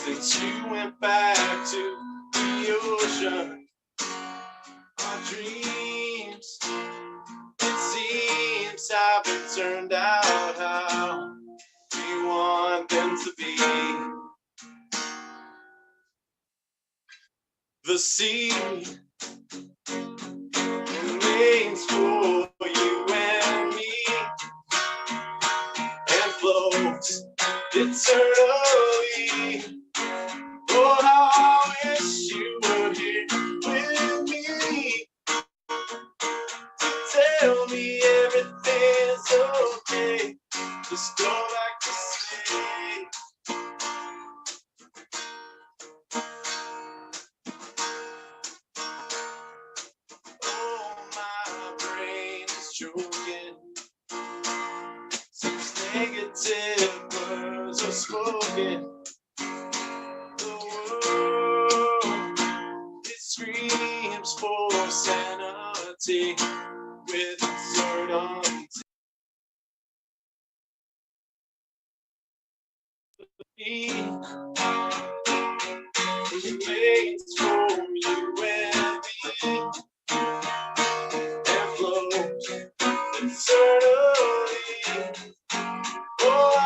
since you went back to the ocean. Our dreams, it seems, haven't turned out how we want them to be. The sea remains for you and me, and flows eternally. Oh, how I wish you were here with me to tell me everything's okay. Just go back to sleep. Oh, my brain is choking. Since negative words are spoken, the world, it screams for sanity with certainty. It waits for you and me, and flows eternally. Oh, I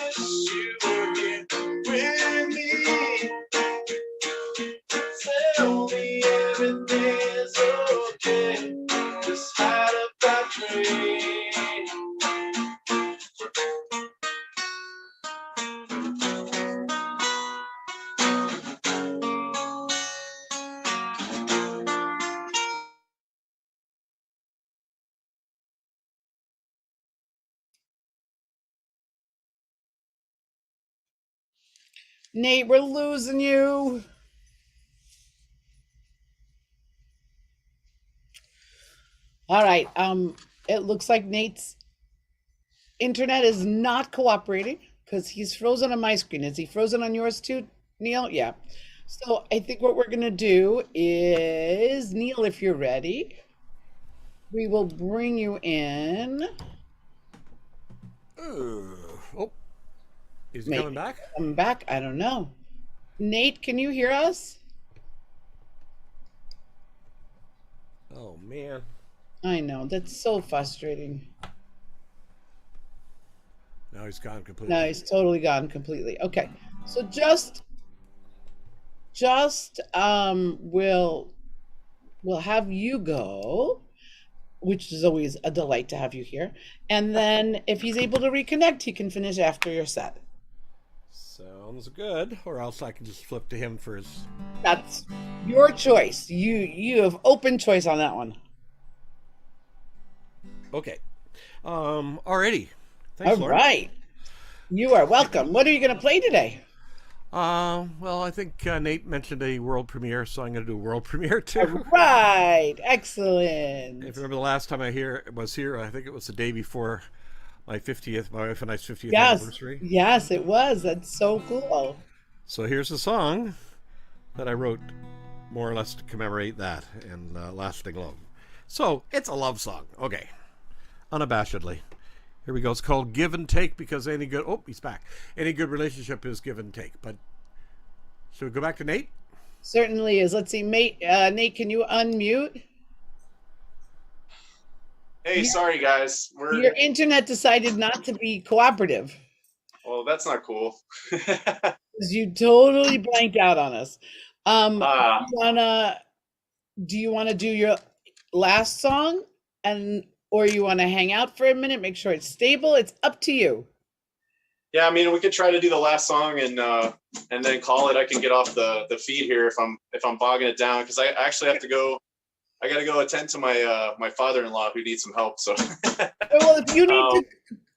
wish you were here with me. Tell me everything's okay. Just had a bad dream. Nate, we're losing you. All right. It looks like Nate's internet is not cooperating because he's frozen on my screen. Is he frozen on yours too, Neil? Yeah. So I think what we're gonna do is, Neil, if you're ready, we will bring you in. Oh, is he Maybe. coming back? Come back. I don't know. Nate, can you hear us? Oh man. I know, that's so frustrating. Now he's gone completely. No, he's totally gone completely. Okay. So we'll have you go, which is always a delight to have you here. And then if he's able to reconnect, he can finish after your set. Sounds good. Or else I can just flip to him for his. That's your choice. You have open choice on that one. Okay. Alrighty. Thanks, All Lauren. right. You are welcome. What are you going to play today? Well, I think Nate mentioned a world premiere, so I'm going to do a world premiere too. All right. Excellent. If you remember the last time I was here, I think it was the day before my wife and I's 50th Yes. anniversary. Yes, it was. That's so cool. So here's a song that I wrote more or less to commemorate that and lasting love. So it's a love song. Okay. Unabashedly. Here we go. It's called Give and Take because any good... Oh, he's back. Any good relationship is give and take. But should we go back to Nate? Certainly is. Let's see. Nate, can you unmute? Hey, sorry guys. Your internet decided not to be cooperative. Well, that's not cool. Because you totally blanked out on us. Do you wanna do your last song or you wanna hang out for a minute, make sure it's stable? It's up to you. Yeah, I mean, we could try to do the last song and then call it. I can get off the feed here if I'm bogging it down because I actually have to go. I got to go attend to my father-in-law who needs some help. So, well, if you need to,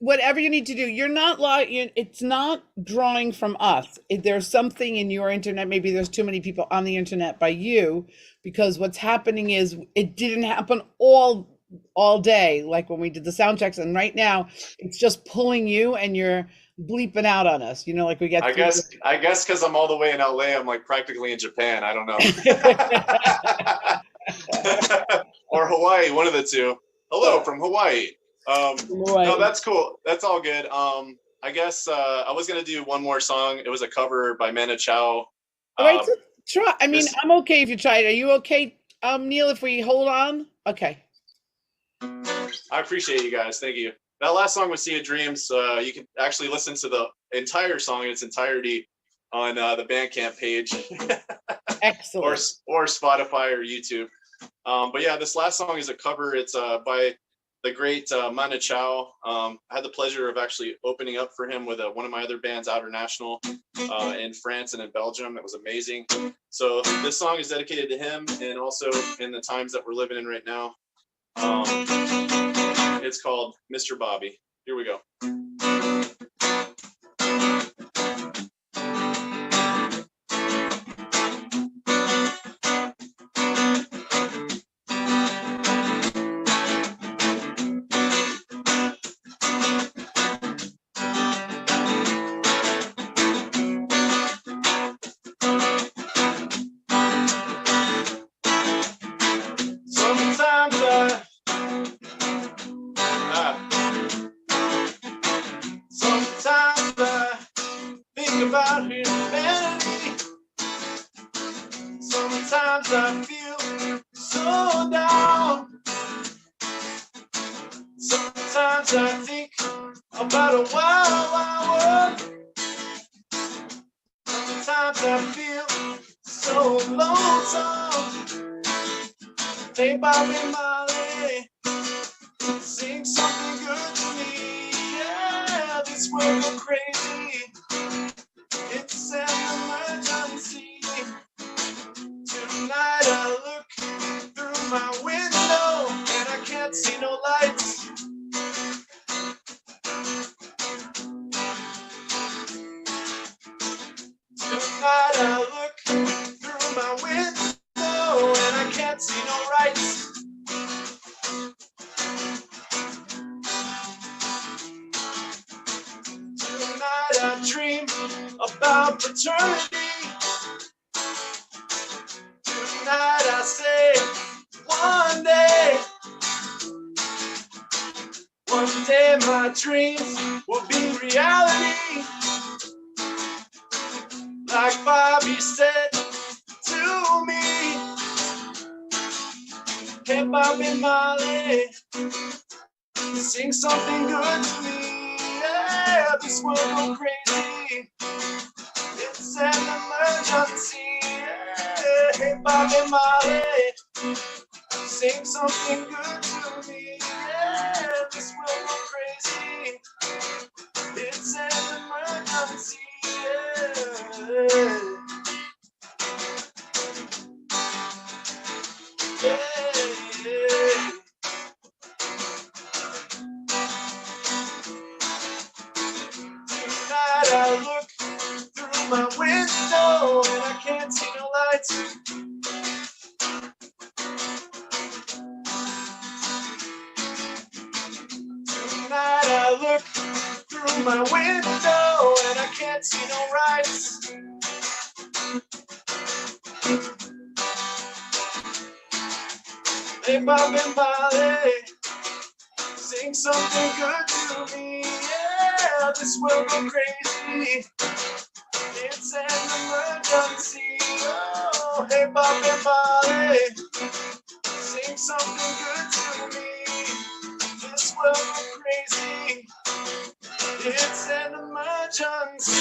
whatever you need to do, you're not it's not drawing from us. There's something in your internet. Maybe there's too many people on the internet by you, because what's happening is it didn't happen all day, like when we did the sound checks, and right now it's just pulling you and you're bleeping out on us. You know, like we get. I guess because I'm all the way in LA, I'm like practically in Japan. I don't know. Or Hawaii, one of the two. Hello from Hawaii. No, that's cool. That's all good. I guess I was gonna do one more song. It was a cover by Manu Chao. All right, so try. I mean, this- I'm okay if you try it. Are you okay, Neil? If we hold on, okay. I appreciate you guys. Thank you. That last song was Sea of Dreams. You can actually listen to the entire song in its entirety on the Bandcamp page, Excellent. or Spotify or YouTube. But yeah, this last song is a cover. It's by the great Manu Chao. I had the pleasure of actually opening up for him with one of my other bands, Outer National, in France and in Belgium. It was amazing. So this song is dedicated to him, and also in the times that we're living in right now. It's called Mr. Bobby. Here we go. Sometimes I think about humanity. Sometimes I feel so down. Sometimes I think about a wild, wild world. Sometimes I feel so lonesome. Hey, Bobby Molly, sing something good to me. Yeah, this world go crazy. It's an emergency. Tonight I look through my window and I can't see no lights. Tonight I look through my window and I can't see no lights. Tonight I dream about fraternity. Tonight I say, one day my dreams will be reality. Like Bobby said to me, hey Bobby Molly, sing something good to me. Yeah, this world go crazy. It's an emergency. Yeah, hey Bobby Molly, sing something good to me. Yeah, this world go crazy. It's an emergency. Yeah. Yeah. Tonight I look through my window and I can't see no lights. Tonight I look through my window and I can't see no lights. Hey Bobby Molly, sing something good to me. Yeah, this world go crazy. It's an emergency. Oh, hey Bobby Molly, sing something good to me. This world go crazy. It's an emergency.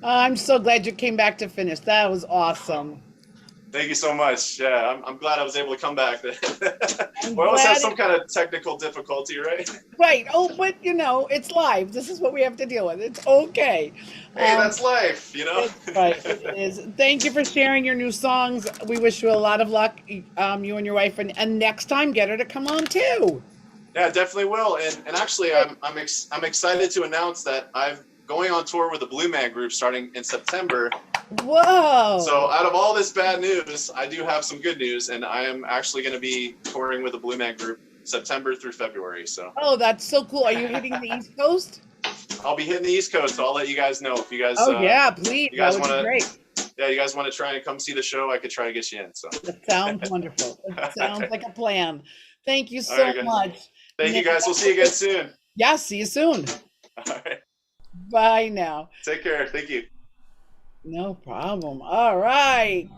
I'm so glad you came back to finish. That was awesome. Thank you so much. Yeah, I'm glad I was able to come back. We I'm always have glad some kind of technical difficulty, right? Right. Oh, but you know, it's live. This is what we have to deal with. It's okay. Hey, that's life, you know? It's right. It is. Thank you for sharing your new songs. We wish you a lot of luck, you and your wife, and next time get her to come on too. Yeah, definitely will. And actually, I'm excited to announce that I'm going on tour with the Blue Man Group starting in September. Whoa. So out of all this bad news, I do have some good news, and I am actually going to be touring with the Blue Man Group September through February. So. Oh, that's so cool. Are you hitting the East Coast? I'll be hitting the East Coast, so I'll let you guys know if you guys. Oh yeah, please. You guys that would want be great. yeah, you guys want to try and come see the show, I could try to get you in. So That sounds wonderful. It sounds like a plan. Thank you All so right, guys. much. Thank you, guys. We'll see you again soon. Yeah, see you soon. All right. Bye now. Take care. Thank you. No problem. All right.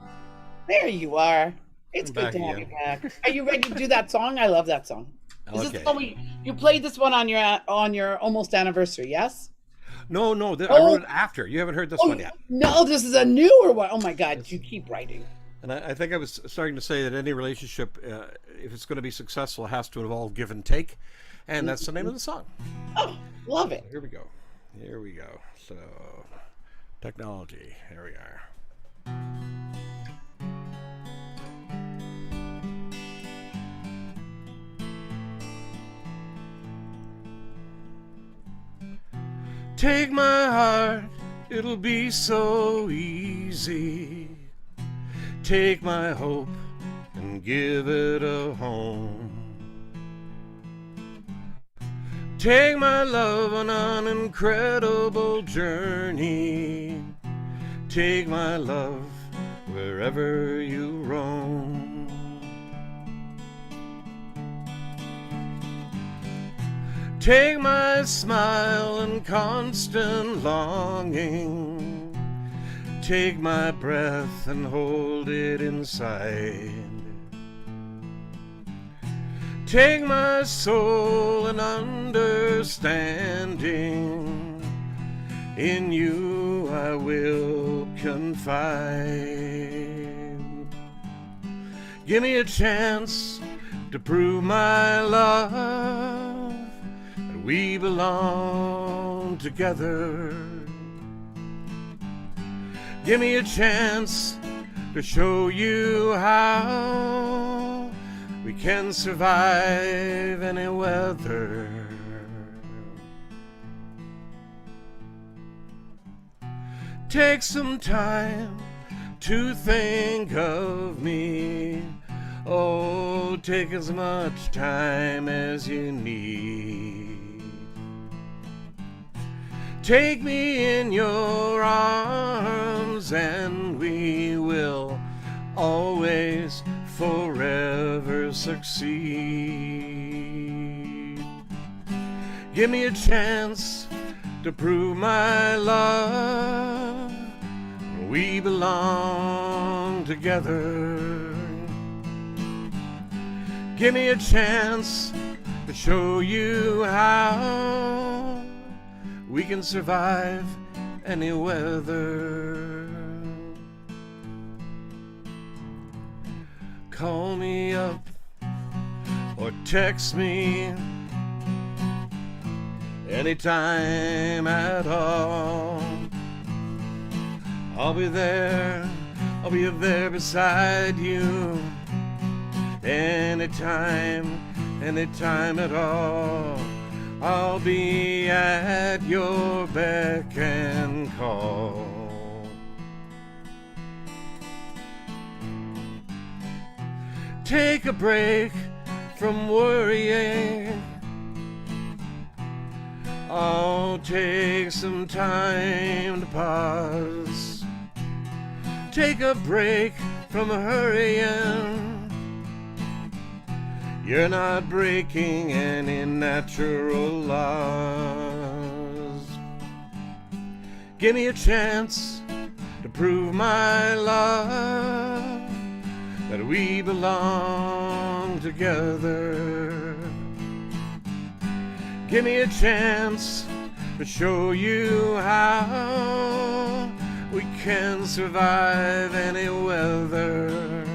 There you are. It's I'm good back to have you again. back. Are you ready to do that song? I love that song. Is this Okay. the one you played this one on your almost anniversary, yes? No, I Oh. wrote it after. You haven't heard this one yet. No, this is a newer one. Oh my God, you keep writing. And I think I was starting to say that any relationship, if it's going to be successful, has to involve give and take. And that's the name of the song. Oh, love it. Here we go. So, technology. Here we are. Take my heart, it'll be so easy. Take my hope and give it a home. Take my love on an incredible journey. Take my love wherever you roam. Take my smile and constant longing. Take my breath and hold it inside. Take my soul and understanding. In you I will confide. Give me a chance to prove my love. We belong together. Give me a chance to show you how we can survive any weather. Take some time to think of me. Oh, take as much time as you need. Take me in your arms and we will always forever succeed. Give me a chance to prove my love. We belong together. Give me a chance to show you how we can survive any weather. Call me up or text me anytime at all. I'll be there beside you. Anytime at all. I'll be at your beck and call. Take a break from worrying. I'll take some time to pause. Take a break from hurrying. You're not breaking any natural laws. Give me a chance to prove my love, that we belong together. Give me a chance to show you how we can survive any weather.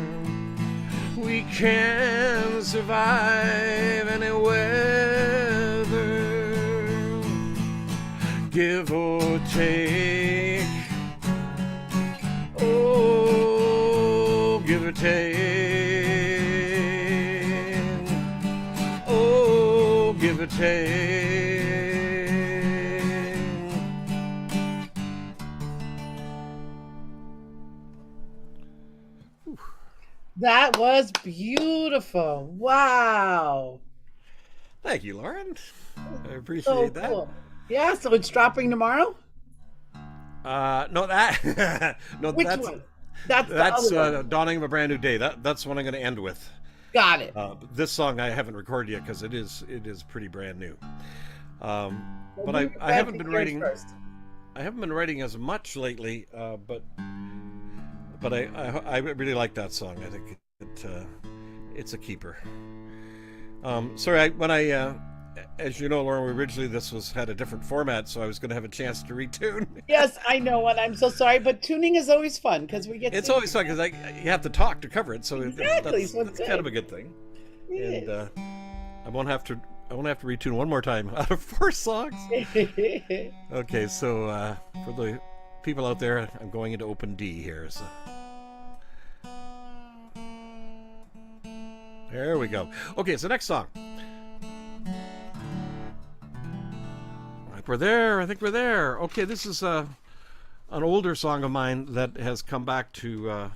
We can survive any weather. Give or take. Oh, give or take. Oh, give or take. That was beautiful. Wow. Thank you, Lauren. I So appreciate that. cool. Yeah, so it's dropping tomorrow? No, that no, Which that's one? That's the other one. Dawning of a Brand New Day. That's what I'm going to end with. Got it. This song I haven't recorded yet because it is pretty brand new. Well, But we were I glad haven't to been hear it writing. first. I haven't been writing as much lately, but I really like that song. I think it's a keeper. Sorry, as you know, Lauren, originally this had a different format, so I was going to have a chance to retune. Yes, I know, and I'm so sorry, but tuning is always fun because we get. It's to... always fun because you have to talk to cover it, so Exactly, so it's that's kind of a good thing. It And I won't have to retune one more time out of 4 songs. is. Okay, so for the people out there, I'm going into open D here. So. There we go. Okay, so next song. I think we're there. Okay, this is an older song of mine that has come back to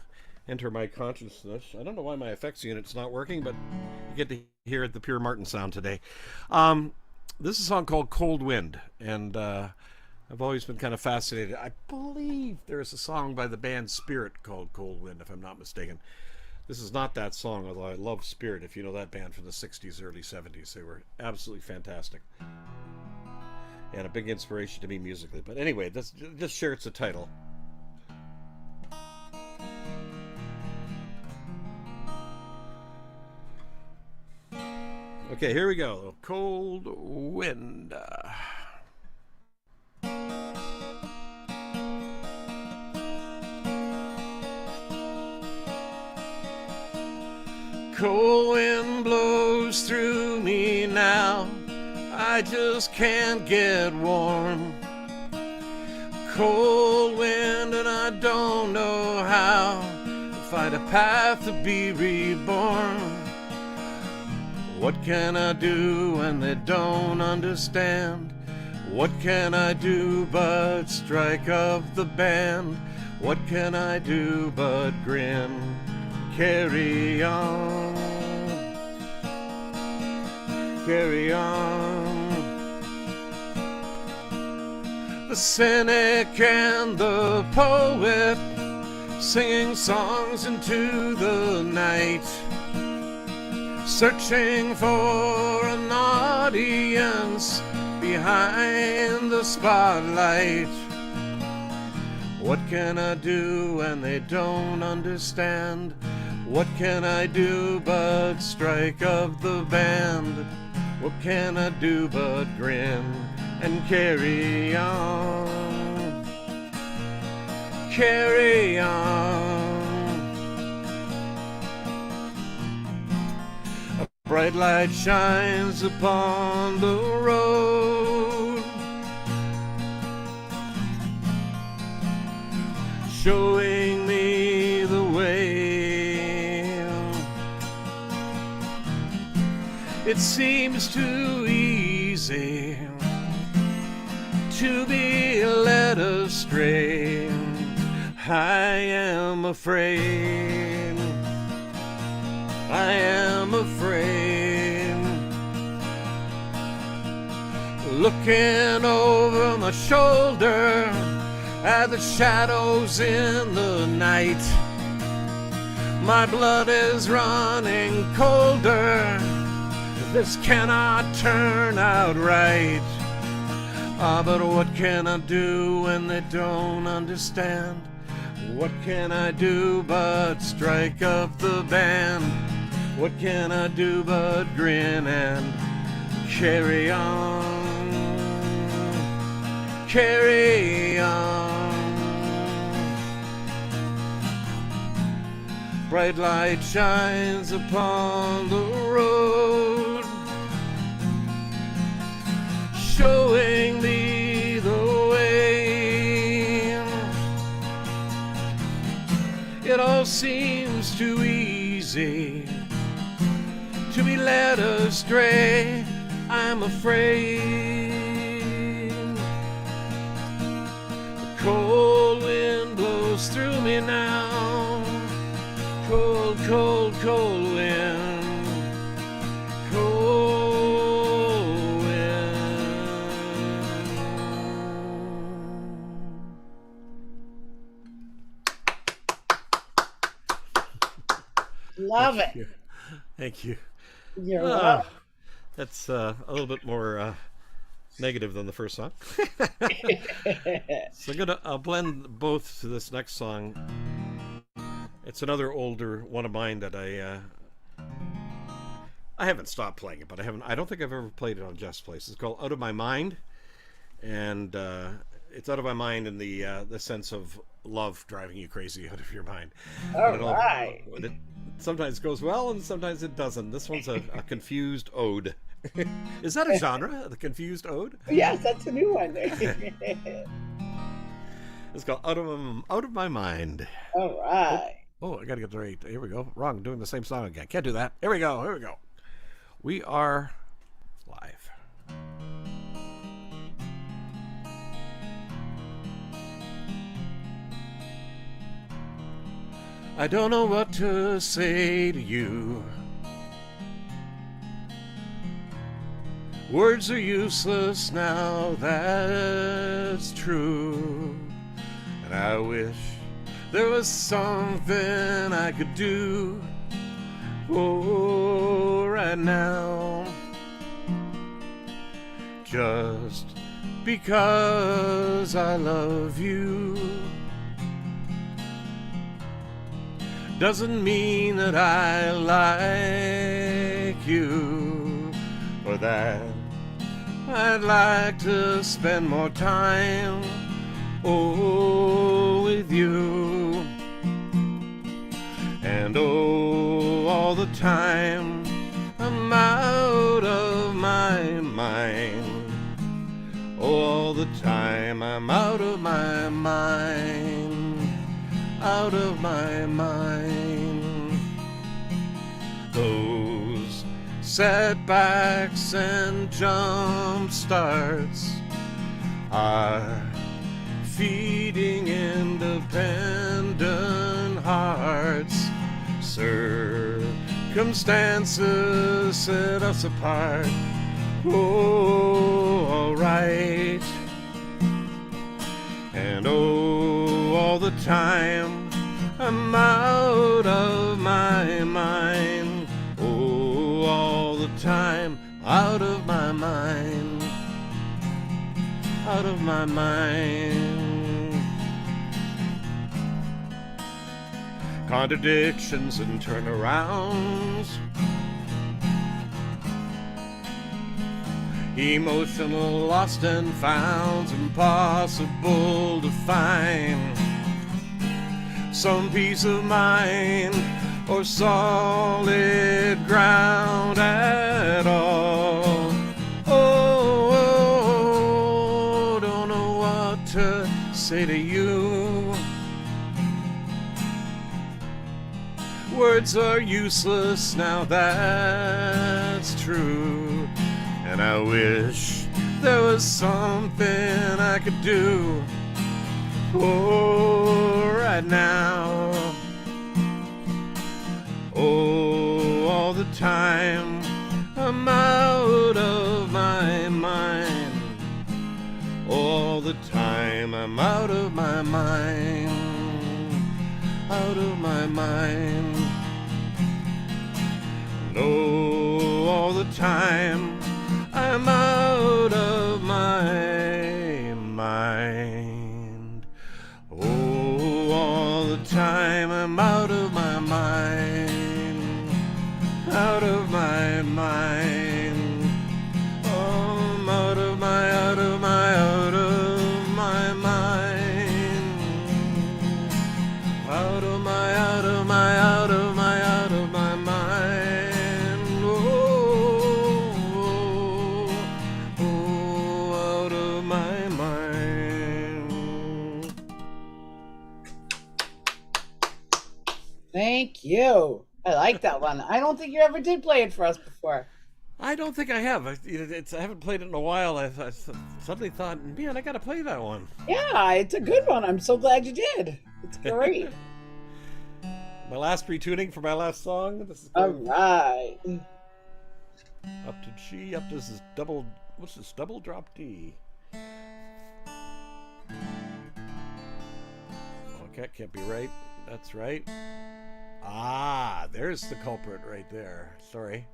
enter my consciousness. I don't know why my effects unit's not working, but you get to hear the pure Martin sound today. This is a song called Cold Wind, and I've always been kind of fascinated. I believe there's a song by the band Spirit called Cold Wind, if I'm not mistaken. This is not that song, although I love Spirit, if you know that band from the 60s, early 70s. They were absolutely fantastic. And a big inspiration to me musically. But anyway, this just shares the title. Okay, here we go. Cold Wind. Cold wind blows through me now. I just can't get warm. Cold wind and I don't know how to find a path to be reborn. What can I do when they don't understand? What can I do but strike up the band? What can I do but grin? Carry on, carry on. The cynic and the poet singing songs into the night, searching for an audience behind the spotlight. What can I do when they don't understand? What can I do but strike up the band? What can I do but grin and carry on? Carry on. A bright light shines upon the road, showing me the way. It seems too easy to be led astray. I am afraid. I am afraid. Looking over my shoulder at the shadows in the night, my blood is running colder. This cannot turn out right. But what can I do when they don't understand? What can I do but strike up the band? What can I do but grin and carry on? Carry on. Bright light shines upon the road, showing me the way. It all seems too easy to be led astray. I'm afraid. The cold wind blows through me now. Cold, cold, cold wind. Cold wind. Love Thank it. you. Thank you. You're Ah, welcome. that's a little bit more negative than the first song. So I'll blend both to this next song. It's another older one of mine that I haven't stopped playing it, but I don't think I've ever played it on Jeff's Place. It's called Out of My Mind, and it's out of my mind in the sense of love driving you crazy out of your mind. All And right. it sometimes goes well and sometimes it doesn't. This one's a confused ode. Is that a genre? The confused ode? Yes, that's a new one. It's called Out of My Mind. All right. Oh, I gotta get the right. Here we go. Wrong. Doing the same song again. Can't do that. Here we go. Here we go. We are live. I don't know what to say to you. Words are useless now, that's true. And I wish there was something I could do. Oh, right now. Just because I love you doesn't mean that I like you, or that I'd like to spend more time, oh, with you. And oh, all the time I'm out of my mind. Oh, all the time I'm out of my mind. Out of my mind. Those setbacks and jump starts are feeding independent hearts. Circumstances set us apart. Oh, alright. And oh, all the time I'm out of my mind. Oh, all the time out of my mind. Out of my mind. Contradictions and turnarounds. Emotional lost and found's impossible to find. Some peace of mind or solid ground at all. Oh, don't know what to say to you. Words are useless now, that's true. And I wish there was something I could do, oh, right now. Oh, all the time I'm out of my mind. All the time I'm out of my mind. Out of my mind. No, all the time I'm out of my mind. Oh, all the time I'm out of my mind. Out of my mind. Oh, I'm out of my mind. Out of my mind. Oh, out of my mind. Thank you. I like that one. I don't think you ever did play it for us before. I don't think I have. I haven't played it in a while. I suddenly thought, man, I got to play that one. Yeah, it's a good one. I'm so glad you did. It's great. My last retuning for my last song. This is All right. up to G. Up to this is double. What's this? Double drop D. Okay, can't be right. That's right. Ah, there's the culprit right there. Sorry.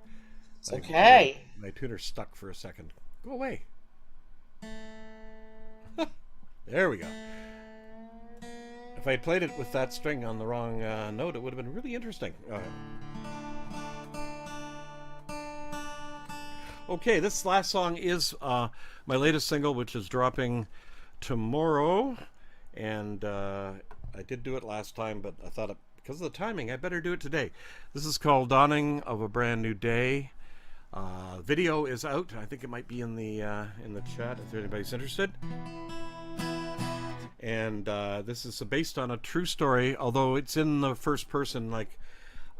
It's okay. My tuner's stuck for a second. Go away. There we go. If I had played it with that string on the wrong note, it would have been really interesting. Okay, this last song is my latest single, which is dropping tomorrow. And I did do it last time, but I thought because of the timing, I better do it today. This is called Dawning of a Brand New Day. Video is out. I think it might be in the chat if anybody's interested. And this is based on a true story, although it's in the first person, like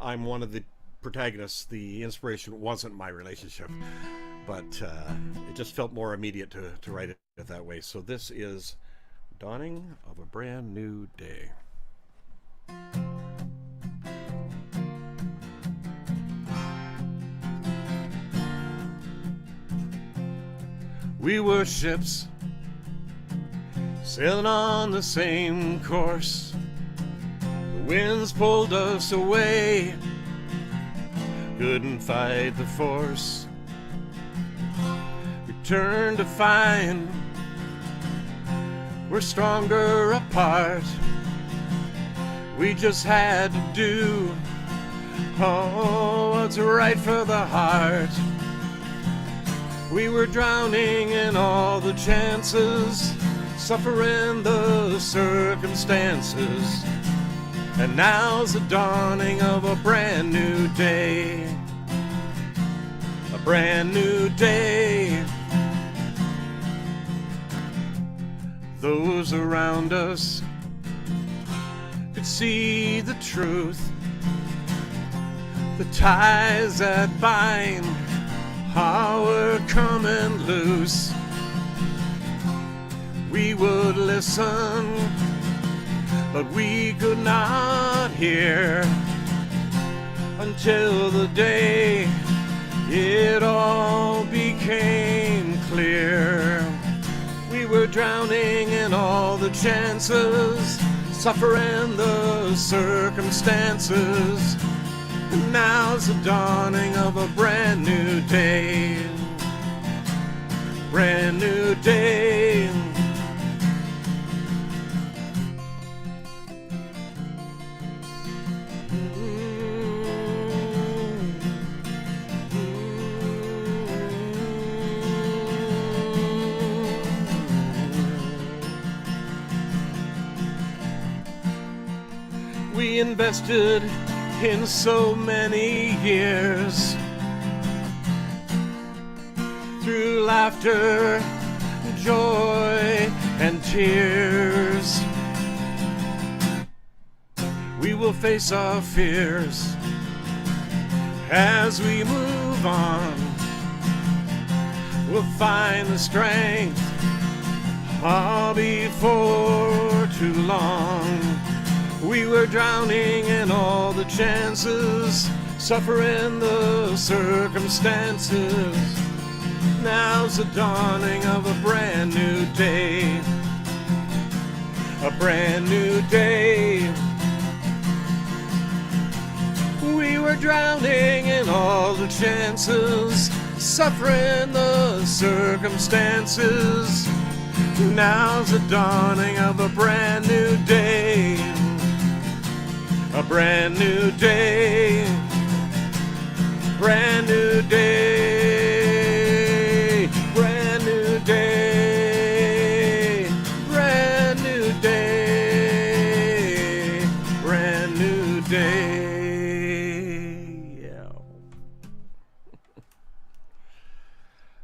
I'm one of the protagonists. The inspiration wasn't my relationship, but it just felt more immediate to write it that way. So this is Dawning of a Brand New Day. We were ships sailing on the same course. The winds pulled us away, couldn't fight the force. We turned to find we're stronger apart. We just had to do what's right for the heart. We were drowning in all the chances, suffering the circumstances. And now's the dawning of a brand new day. A brand new day. Those around us could see the truth. The ties that bind are coming loose. We would listen, but we could not hear until the day it all became clear. We were drowning in all the chances, suffering the circumstances. And now's the dawning of a brand new day. Brand new day. We invested in so many years, through laughter, joy, and tears. We will face our fears as we move on. We'll find the strength before too long. We were drowning in all the chances, suffering the circumstances. Now's the dawning of a brand new day. A brand new day. We were drowning in all the chances, suffering the circumstances. Now's the dawning of a brand new day. A brand new day, brand new day, brand new day, brand new day, brand new day. Yeah.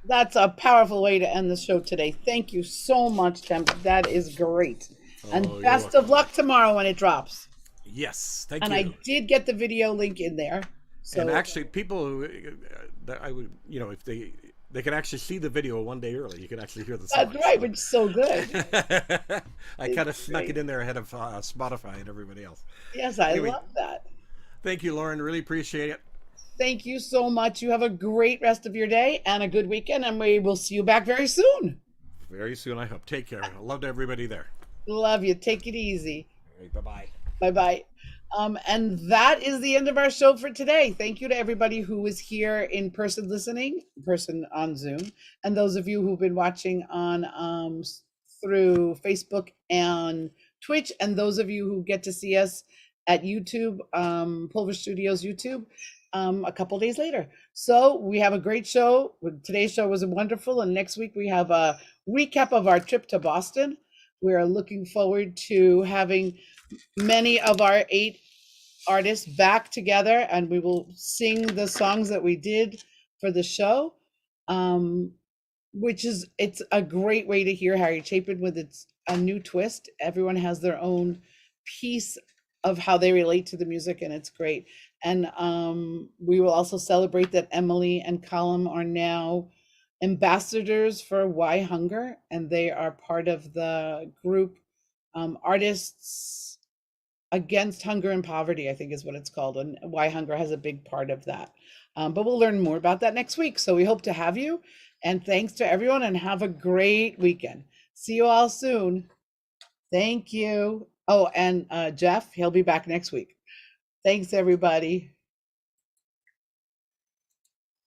That's a powerful way to end the show today. Thank you so much, Tim. That is great. And you're best of luck tomorrow when it drops. Yes, thank And you. I did get the video link in there. So And actually, people who that I would, if they can actually see the video one day early, you can actually hear the song. that's right, which is so good. I kind of snuck it in there ahead of Spotify and everybody else. Yes, I Anyway. love that. Thank you, Lauren. Really appreciate it. Thank you so much. You have a great rest of your day and a good weekend, and we will see you back very soon. Very soon, I hope. Take care. I love everybody there. Love you. Take it easy. All right, bye-bye. Bye-bye. And that is the end of our show for today. Thank you to everybody who was here in person listening, in person on Zoom, and those of you who've been watching on through Facebook and Twitch, and those of you who get to see us at YouTube, Pulver Studios YouTube, a couple days later. So we have a great show. Today's show was wonderful, and next week we have a recap of our trip to Boston. We are looking forward to having many of our 8 artists back together, and we will sing the songs that we did for the show, which is, it's a great way to hear Harry Chapin with its a new twist. Everyone has their own piece of how they relate to the music, and it's great. And we will also celebrate that Emily and Colm are now ambassadors for Why Hunger, and they are part of the group Artists Against Hunger and Poverty, I think is what it's called, and Why Hunger has a big part of that. But we'll learn more about that next week. So we hope to have you. And thanks to everyone, and have a great weekend. See you all soon. Thank you. Oh, and Jeff, he'll be back next week. Thanks, everybody.